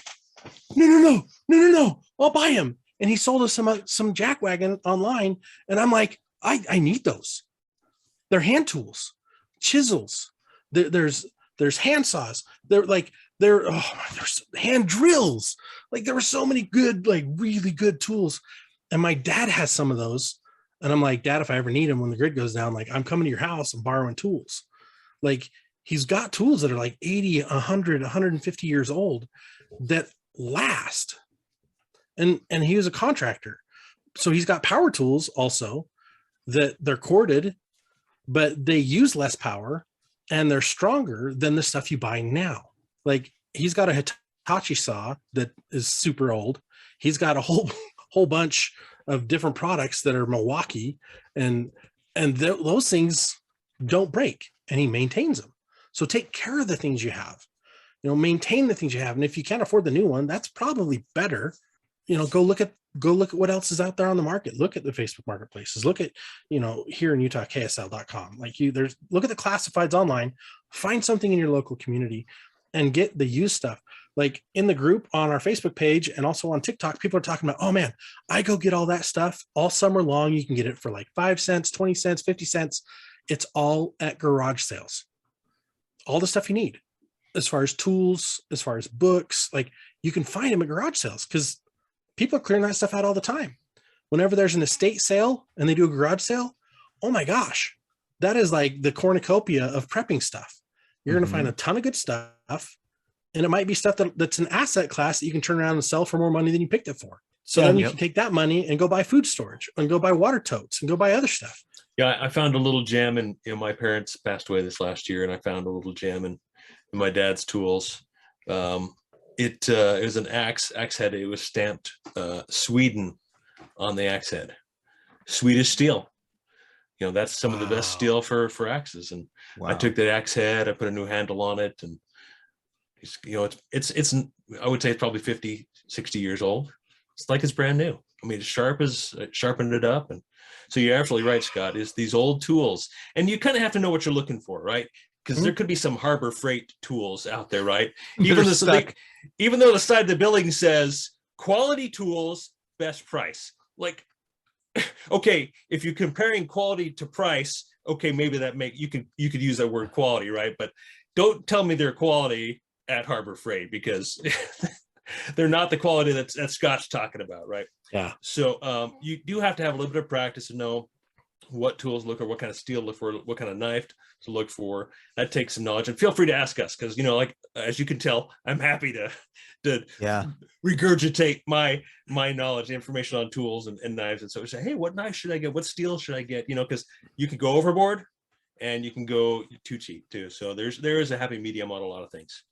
no, I'll buy him. And he sold us some jackwagon online. And I'm like, I need those. They're hand tools, chisels. There's hand saws. There's hand drills. Like there were so many good, like really good tools. And my dad has some of those. And I'm like, Dad, if I ever need them when the grid goes down, like I'm coming to your house and borrowing tools. Like he's got tools that are like 80, 100, 150 years old that last. And he was a contractor. So he's got power tools also that they're corded, but they use less power and they're stronger than the stuff you buy now. Like he's got a Hitachi saw that is super old. He's got a whole bunch of different products that are Milwaukee, and those things don't break, and he maintains them. So take care of the things you have, maintain the things you have. And if you can't afford the new one, that's probably better. Go look at what else is out there on the market. Look at the Facebook marketplaces. Look at, here in Utah, KSL.com. Look at the classifieds online, find something in your local community and get the used stuff. Like in the group on our Facebook page and also on TikTok, people are talking about, oh man, I go get all that stuff all summer long. You can get it for like 5 cents, 20 cents, 50 cents. It's all at garage sales. All the stuff you need as far as tools, as far as books, like you can find them at garage sales because people are clearing that stuff out all the time. Whenever there's an estate sale and they do a garage sale, oh my gosh, that is like the cornucopia of prepping stuff. You're going to find a ton of good stuff. And it might be stuff that's an asset class that you can turn around and sell for more money than you picked it for. So then you can take that money and go buy food storage and go buy water totes and go buy other stuff. Yeah, I found a little gem in my parents passed away this last year, and I found a little gem in my dad's tools. It was an axe head. It was stamped Sweden on the axe head. Swedish steel. That's some of the best steel for axes. And I took that axe head, I put a new handle on it, and it's I would say it's probably 50, 60 years old. It's like it's brand new. I mean, sharpened it up. And so you're absolutely right, Scott, is these old tools. And you kind of have to know what you're looking for, right? Because there could be some Harbor Freight tools out there, right? Even though the side of the building says quality tools, best price. Like, okay, if you're comparing quality to price, okay, maybe you could use that word quality, right? But don't tell me they're quality at Harbor Freight because they're not the quality that Scott's talking about, right? Yeah. So you do have to have a little bit of practice to know what tools look for, what kind of steel look for, what kind of knife to look for. That takes some knowledge, and feel free to ask us because like as you can tell, I'm happy to regurgitate my knowledge, information on tools and knives. And so we say, hey, what knife should I get? What steel should I get? Because you can go overboard and you can go too cheap too. So there is a happy medium on a lot of things.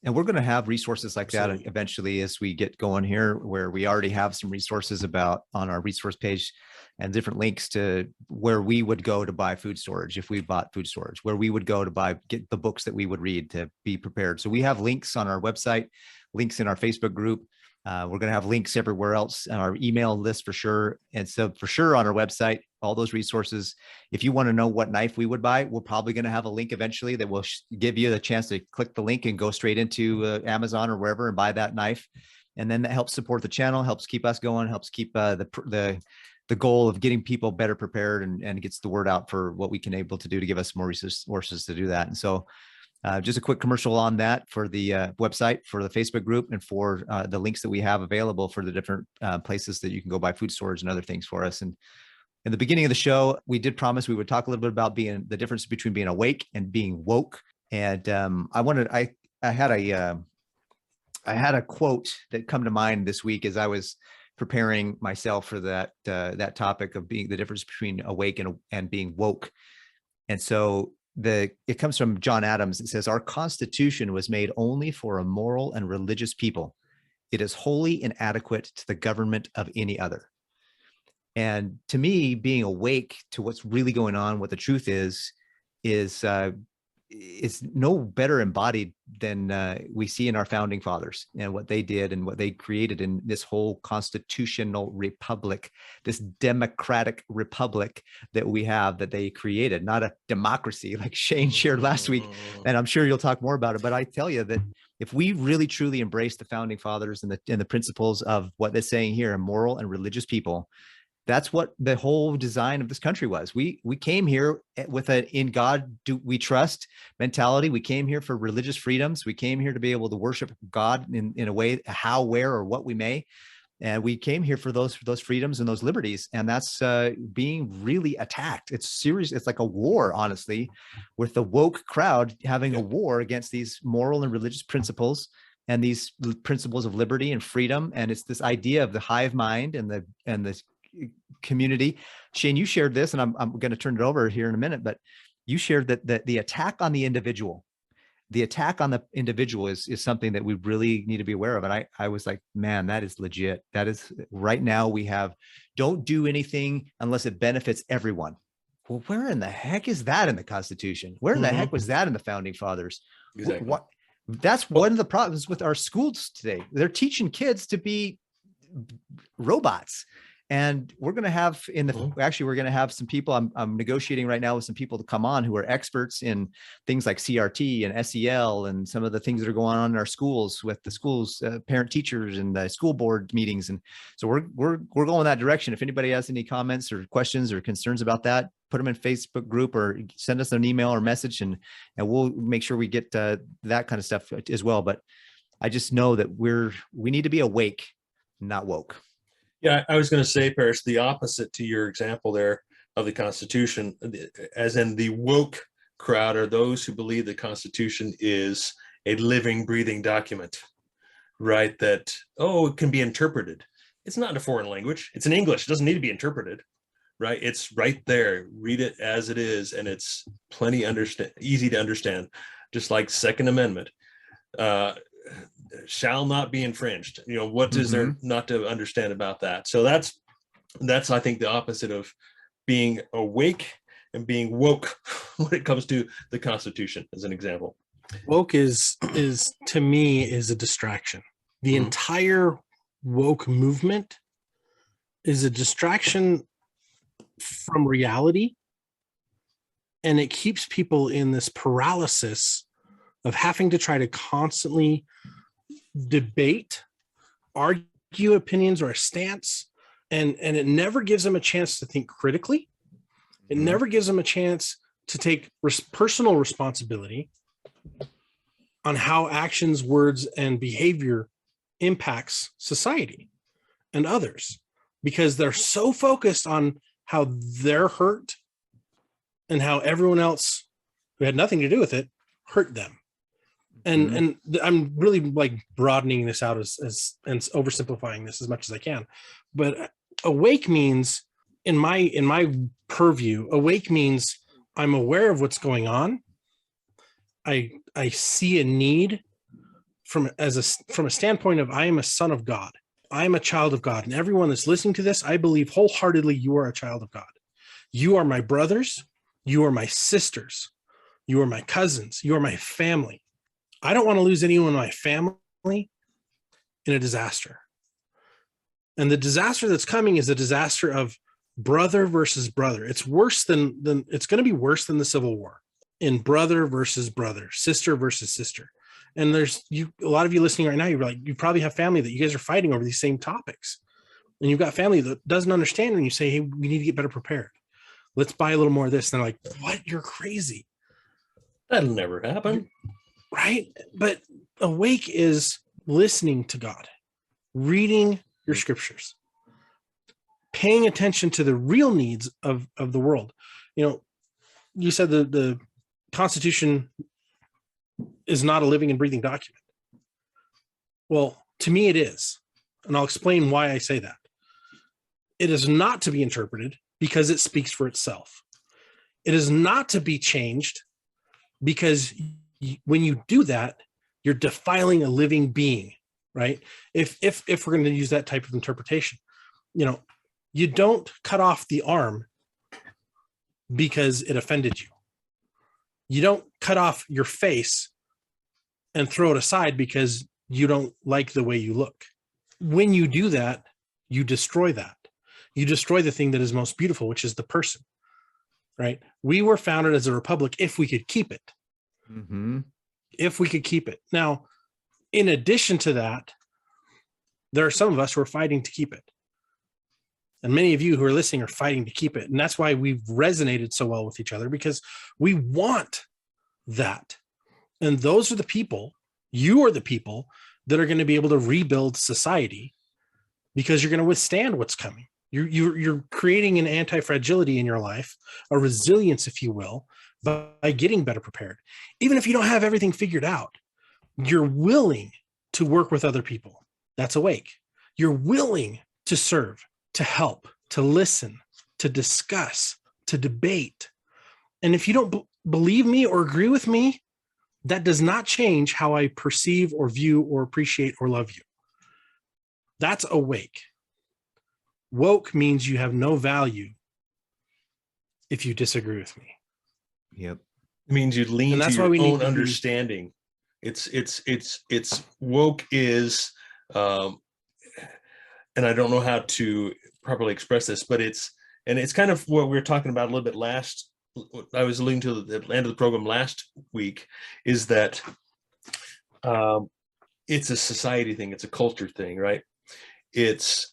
And we're going to have resources like that Absolutely. eventually as we get going here, where we already have some resources on our resource page and different links to where we would go to buy food storage if we bought food storage, where we would go to get the books that we would read to be prepared. So we have links on our website, links in our Facebook group. We're going to have links everywhere else on our email list for sure. And so for sure on our website, all those resources. If you want to know what knife we would buy, we're probably going to have a link eventually that will give you the chance to click the link and go straight into Amazon or wherever and buy that knife. And then that helps support the channel, helps keep us going, helps keep the goal of getting people better prepared, and gets the word out for what we can able to do to give us more resources to do that. And so just a quick commercial on that for the website, for the Facebook group, and for the links that we have available for the different places that you can go buy food storage and other things for us. And in the beginning of the show, we did promise we would talk a little bit about the difference between being awake and being woke. And I had a quote that come to mind this week as I was preparing myself for that topic of being the difference between awake and being woke. And so it comes from John Adams. It says, "Our Constitution was made only for a moral and religious people. It is wholly inadequate to the government of any other." And to me, being awake to what's really going on, what the truth is no better embodied than we see in our founding fathers and what they did and what they created in this whole constitutional republic, this democratic republic that we have, that they created, not a democracy like Shane shared last week. And I'm sure you'll talk more about it, but I tell you that if we really truly embrace the founding fathers and the principles of what they're saying here, a moral and religious people, that's what the whole design of this country was. We came here with an "in God do we trust" mentality. We came here for religious freedoms. We came here to be able to worship God in a way, how, where, or what we may. And we came here for those freedoms and those liberties. And that's being really attacked. It's serious. It's like a war, honestly, with the woke crowd having a war against these moral and religious principles and these principles of liberty and freedom. And it's this idea of the hive mind and the community. Shane, you shared this, and I'm going to turn it over here in a minute, but you shared that the attack on the individual is something that we really need to be aware of. And I was like, man, that is legit. That is right now we have, don't do anything unless it benefits everyone. Well, where in the heck is that in the Constitution? Where in the heck was that in the founding fathers? Exactly. That's one of the problems with our schools today. They're teaching kids to be robots. And we're going to have we're going to have some people, I'm negotiating right now with some people to come on who are experts in things like CRT and SEL and some of the things that are going on in our schools with the schools, parent teachers and the school board meetings. And so we're going that direction. If anybody has any comments or questions or concerns about that, put them in Facebook group or send us an email or message, and we'll make sure we get that kind of stuff as well. But I just know that we need to be awake, not woke. Yeah, I was going to say, Paris, the opposite to your example there of the Constitution, as in the woke crowd are those who believe the Constitution is a living, breathing document, right? That, it can be interpreted. It's not in a foreign language. It's in English. It doesn't need to be interpreted, right? It's right there. Read it as it is, and it's easy to understand, just like Second Amendment. Shall not be infringed. What is there not to understand about that? So that's I think the opposite of being awake and being woke when it comes to the Constitution, as an example. Woke is to me is a distraction. The entire woke movement is a distraction from reality, and it keeps people in this paralysis of having to try to constantly debate, argue opinions or a stance, and it never gives them a chance to think critically. It never gives them a chance to take personal responsibility on how actions, words, and behavior impacts society and others, because they're so focused on how they're hurt and how everyone else who had nothing to do with it hurt them. And I'm really like broadening this out as and oversimplifying this as much as I can. But awake means, in my purview, awake means I'm aware of what's going on. I see a need from a standpoint of I am a son of God. I am a child of God. And everyone that's listening to this, I believe wholeheartedly you are a child of God. You are my brothers. You are my sisters. You are my cousins. You are my family. I don't want to lose anyone in my family in a disaster. And the disaster that's coming is a disaster of brother versus brother. It's worse than it's going to be worse than the Civil War, in brother versus brother, sister versus sister. And a lot of you listening right now, you're like, you probably have family that you guys are fighting over these same topics. And you've got family that doesn't understand when you say, hey, we need to get better prepared. Let's buy a little more of this. And they're like, what? You're crazy. That'll never happen. Right? But awake is listening to God, reading your scriptures, paying attention to the real needs of the world. You said the Constitution is not a living and breathing document. Well, to me it is. And I'll explain why I say that. It is not to be interpreted because it speaks for itself. It is not to be changed because when you do that, you're defiling a living being, right? If we're going to use that type of interpretation, you don't cut off the arm because it offended you. You don't cut off your face and throw it aside because you don't like the way you look. When you do that, you destroy that. You destroy the thing that is most beautiful, which is the person, right? We were founded as a republic if we could keep it. Mm-hmm. If we could keep it. Now, in addition to that, there are some of us who are fighting to keep it. And many of you who are listening are fighting to keep it. And that's why we've resonated so well with each other, because we want that. And those are the people, you are the people that are going to be able to rebuild society, because you're going to withstand what's coming. You're creating an anti-fragility in your life, a resilience, if you will, by getting better prepared. Even if you don't have everything figured out, you're willing to work with other people. That's awake. You're willing to serve, to help, to listen, to discuss, to debate. And if you don't believe me or agree with me, that does not change how I perceive or view or appreciate or love you. That's awake. Woke means you have no value if you disagree with me. Yep. It means you lean And to that's why your we need own to be- understanding. It's woke is, and I don't know how to properly express this, but it's kind of what we were talking about a little bit last. I was alluding to the end of the program last week, is that it's a society thing. It's a culture thing, right? It's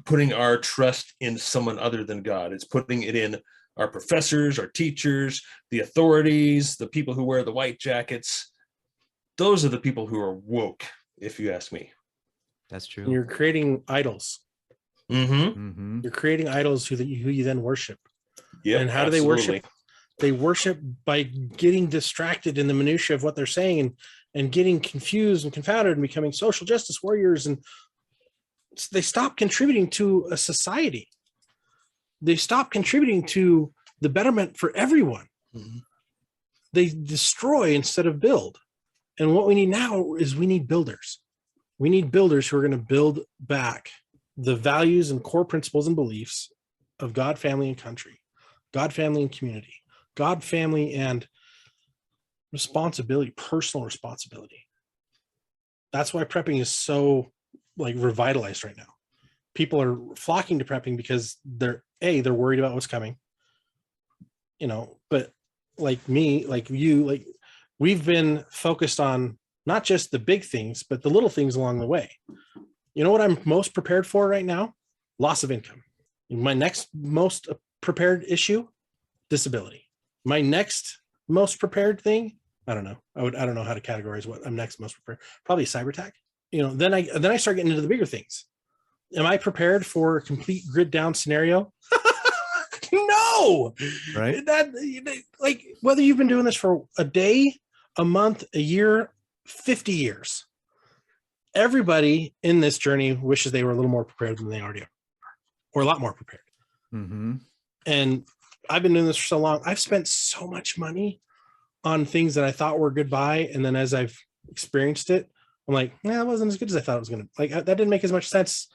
putting our trust in someone other than God. It's putting it in our professors, our teachers, the authorities, the people who wear the white jackets. Those are the people who are woke, if you ask me. That's true. And you're creating idols. Mm-hmm. Mm-hmm. You're creating idols who you then worship. Yeah. And how do they worship? They worship by getting distracted in the minutia of what they're saying and getting confused and confounded and becoming social justice warriors. And they stop contributing to a society. They stop contributing to the betterment for everyone. Mm-hmm. They destroy instead of build. And what we need now is we need builders. We need builders who are going to build back the values and core principles and beliefs of God, family, and country, God, family, and community, God, family, and responsibility, personal responsibility. That's why prepping is so revitalized right now. People are flocking to prepping because they're worried about what's coming, but like me, like you, we've been focused on not just the big things, but the little things along the way. You know what I'm most prepared for right now? Loss of income. My next most prepared issue, disability. My next most prepared thing, I don't know. I don't know how to categorize what I'm next most prepared. Probably a cyber attack. Then I start getting into the bigger things. Am I prepared for a complete grid down scenario? No. Right. That whether you've been doing this for a day, a month, a year, 50 years, everybody in this journey wishes they were a little more prepared than they already are, or a lot more prepared. Mm-hmm. And I've been doing this for so long. I've spent so much money on things that I thought were goodbye. And then as I've experienced it, I'm like, it wasn't as good as I thought it was going to. That didn't make as much sense.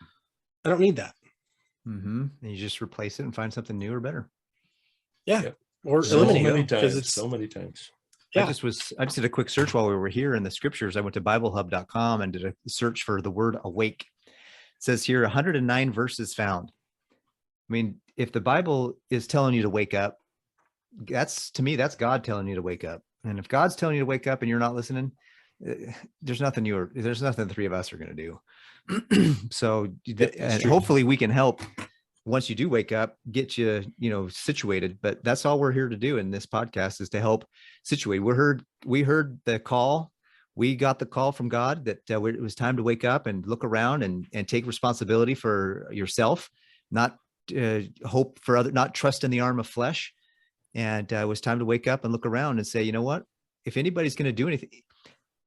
I don't need that. Mm-hmm. And you just replace it and find something new or better. Yeah. Yep. Or So eliminate many it, because times. it's So many times. Yeah. I just did a quick search while we were here in the scriptures. I went to BibleHub.com and did a search for the word awake. It says here 109 verses found. I mean, if the Bible is telling you to wake up, to me, that's God telling you to wake up. And if God's telling you to wake up and you're not listening, there's nothing the three of us are going to do. So and hopefully we can help once you do wake up, get you, situated. But that's all we're here to do in this podcast, is to help situate. We heard the call. We got the call from God that it was time to wake up and look around and take responsibility for yourself, not hope for other, not trust in the arm of flesh. And it was time to wake up and look around and say, you know what, if anybody's going to do anything,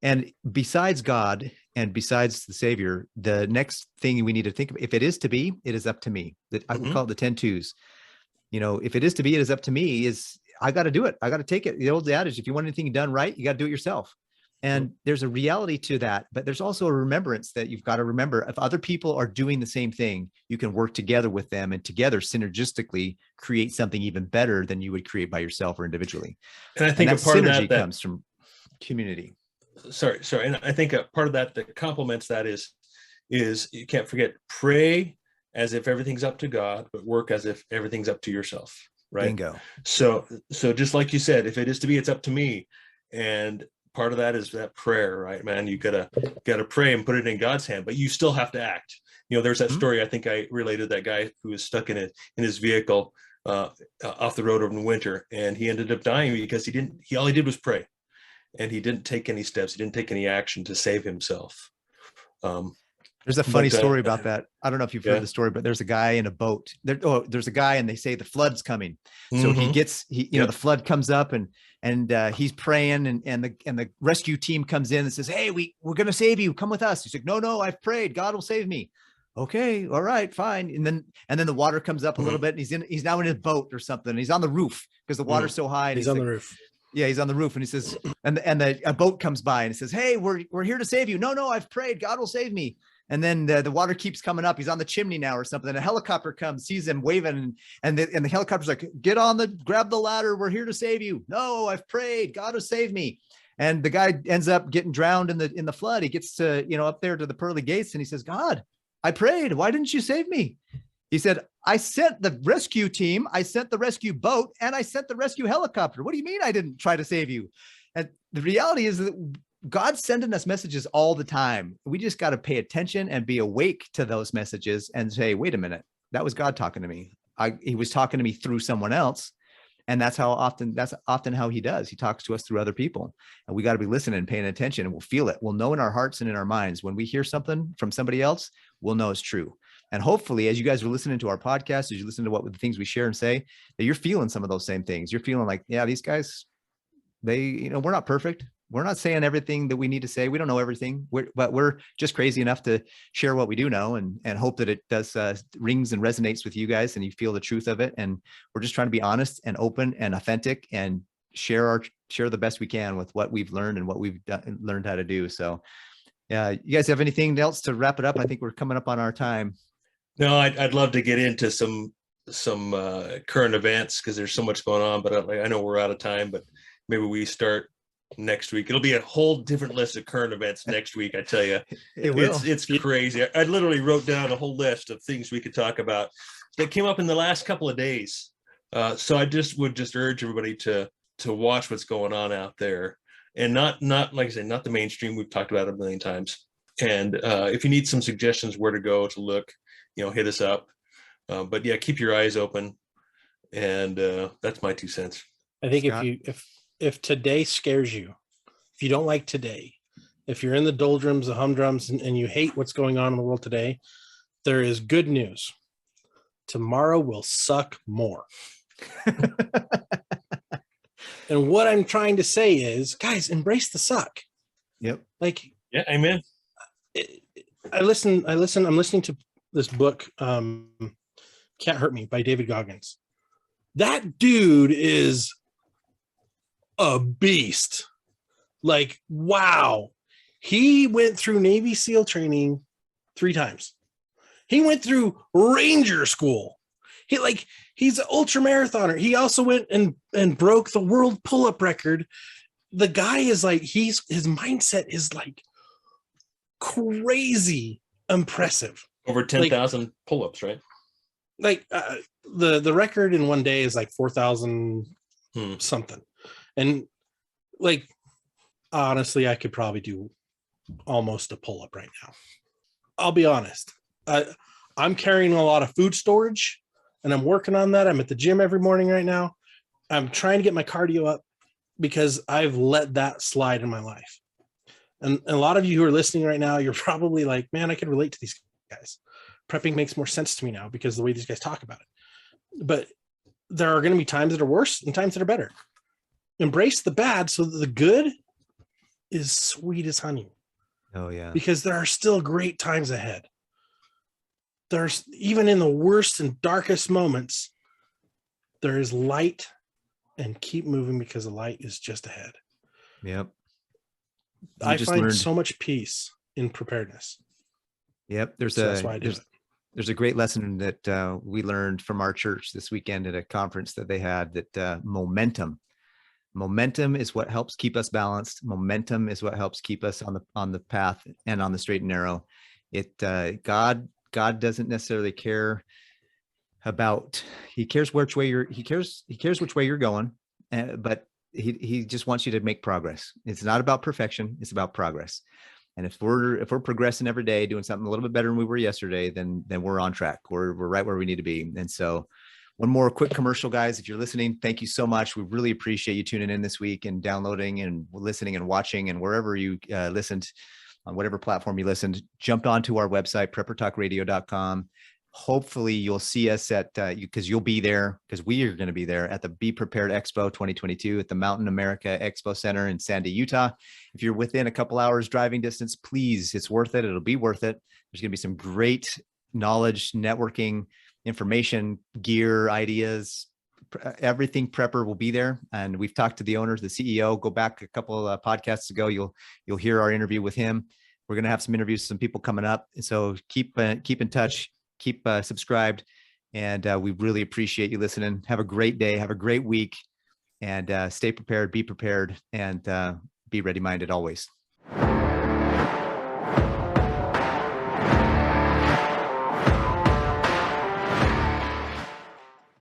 and besides God and besides the Savior, the next thing we need to think of, if it is to be, it is up to me. That I would call it the 10 twos. If it is to be, it is up to me. I got to do it. I got to take it. The old adage, if you want anything done right, you got to do it yourself. And there's a reality to that, but there's also a remembrance that you've got to remember, if other people are doing the same thing, you can work together with them and together synergistically create something even better than you would create by yourself or individually. And I think a part of that comes from community. Sorry. And I think a part of that complements that is you can't forget, pray as if everything's up to God, but work as if everything's up to yourself. Right. Bingo. So just like you said, if it is to be, it's up to me. And part of that is that prayer, right, man? You gotta pray and put it in God's hand, but you still have to act. There's that story I think I related, that guy who was stuck in his vehicle off the road over the winter, and he ended up dying because all he did was pray, and he didn't take any steps. He didn't take any action to save himself. There's a funny story about that. I don't know if you've heard the story, but there's a guy in a boat. There's a guy, and they say the flood's coming. So the flood comes up, and he's praying, and the rescue team comes in and says, "Hey, we're going to save you. Come with us." He's like, "No, I've prayed. God will save me." Okay, all right, fine. And then the water comes up a little bit, and he's now in his boat or something. And he's on the roof because the water's so high. And he's on the roof. Yeah, he's on the roof, and he says, a boat comes by and he says, "Hey, we're here to save you." No, I've prayed. God will save me. And then the water keeps coming up. He's on the chimney now or something. And a helicopter comes, sees him waving, and the helicopter's like, grab the ladder. We're here to save you. No, I've prayed. God will save me. And the guy ends up getting drowned in the flood. He gets to, up there to the pearly gates, and he says, "God, I prayed. Why didn't you save me?" He said, "I sent the rescue team, I sent the rescue boat, and I sent the rescue helicopter. What do you mean I didn't try to save you?" And the reality is that God's sending us messages all the time. We just got to pay attention and be awake to those messages and say, wait a minute, that was God talking to me. He was talking to me through someone else. And that's often how he does. He talks to us through other people, and we got to be listening and paying attention, and we'll feel it. We'll know in our hearts and in our minds when we hear something from somebody else, we'll know it's true. And hopefully, as you guys are listening to our podcast, as you listen to the things we share and say, that you're feeling some of those same things. You're feeling like, yeah, these guys, we're not perfect. We're not saying everything that we need to say. We don't know everything, but we're just crazy enough to share what we do know, and hope that it does rings and resonates with you guys, and you feel the truth of it. And we're just trying to be honest and open and authentic, and share the best we can with what we've learned and what we've learned how to do. So, yeah, you guys have anything else to wrap it up? I think we're coming up on our time. No, I'd love to get into some current events, because there's so much going on. But I know we're out of time. But maybe we start next week. It'll be a whole different list of current events next week. I tell you, it's crazy. I literally wrote down a whole list of things we could talk about that came up in the last couple of days. So I would urge everybody to watch what's going on out there, and not like I said, not the mainstream. We've talked about it a million times. And if you need some suggestions where to go to look, hit us up. But yeah, keep your eyes open. And that's my 2 cents. I think if today scares you, if you don't like today, if you're in the doldrums, the humdrums, and you hate what's going on in the world today, there is good news. Tomorrow will suck more. And what I'm trying to say is, guys, embrace the suck. Yep. Yeah, amen. I'm listening to this book, Can't Hurt Me by David Goggins. That dude is a beast. Wow. He went through Navy SEAL training 3 times. He went through Ranger school. He's an ultra marathoner. He also went and broke the world pull-up record. The guy is his mindset is crazy impressive. Over 10,000 pull-ups, right? The record in one day is 4,000 something. And honestly, I could probably do almost a pull-up right now. I'll be honest. I'm carrying a lot of food storage, and I'm working on that. I'm at the gym every morning right now. I'm trying to get my cardio up because I've let that slide in my life. And a lot of you who are listening right now, you're probably like, man, I can relate to these guys. Prepping makes more sense to me now because of the way these guys talk about it. But there are going to be times that are worse and times that are better. Embrace the bad so that the good is sweet as honey. Oh, yeah. Because there are still great times ahead. There's, even in the worst and darkest moments, there is light, and keep moving because the light is just ahead. Yep. I find so much peace in preparedness. Yep. There's a great lesson that we learned from our church this weekend at a conference that they had, that momentum is what helps keep us balanced. Momentum is what helps keep us on the path and on the straight and narrow. God doesn't necessarily care about, he cares which way you're going, but he just wants you to make progress. It's not about perfection, it's about progress. And if we're progressing every day, doing something a little bit better than we were yesterday, then we're on track. We're right where we need to be. And so, one more quick commercial, guys. If you're listening, thank you so much. We really appreciate you tuning in this week and downloading and listening and watching, and wherever you listened, on whatever platform you listened, jump onto our website, preppertalkradio.com. Hopefully you'll see us at, because you'll be there, because we are going to be there at the Be Prepared Expo 2022 at the Mountain America Expo Center in Sandy, Utah. If you're within a couple hours driving distance, please, it's worth it. It'll be worth it. There's going to be some great knowledge, networking, information, gear, ideas, everything prepper will be there. And we've talked to the owners, the CEO. Go back a couple of podcasts ago. You'll hear our interview with him. We're going to have some interviews with some people coming up. And so keep in touch, keep subscribed. And we really appreciate you listening. Have a great day. Have a great week, and stay prepared, be prepared, and be ready-minded always.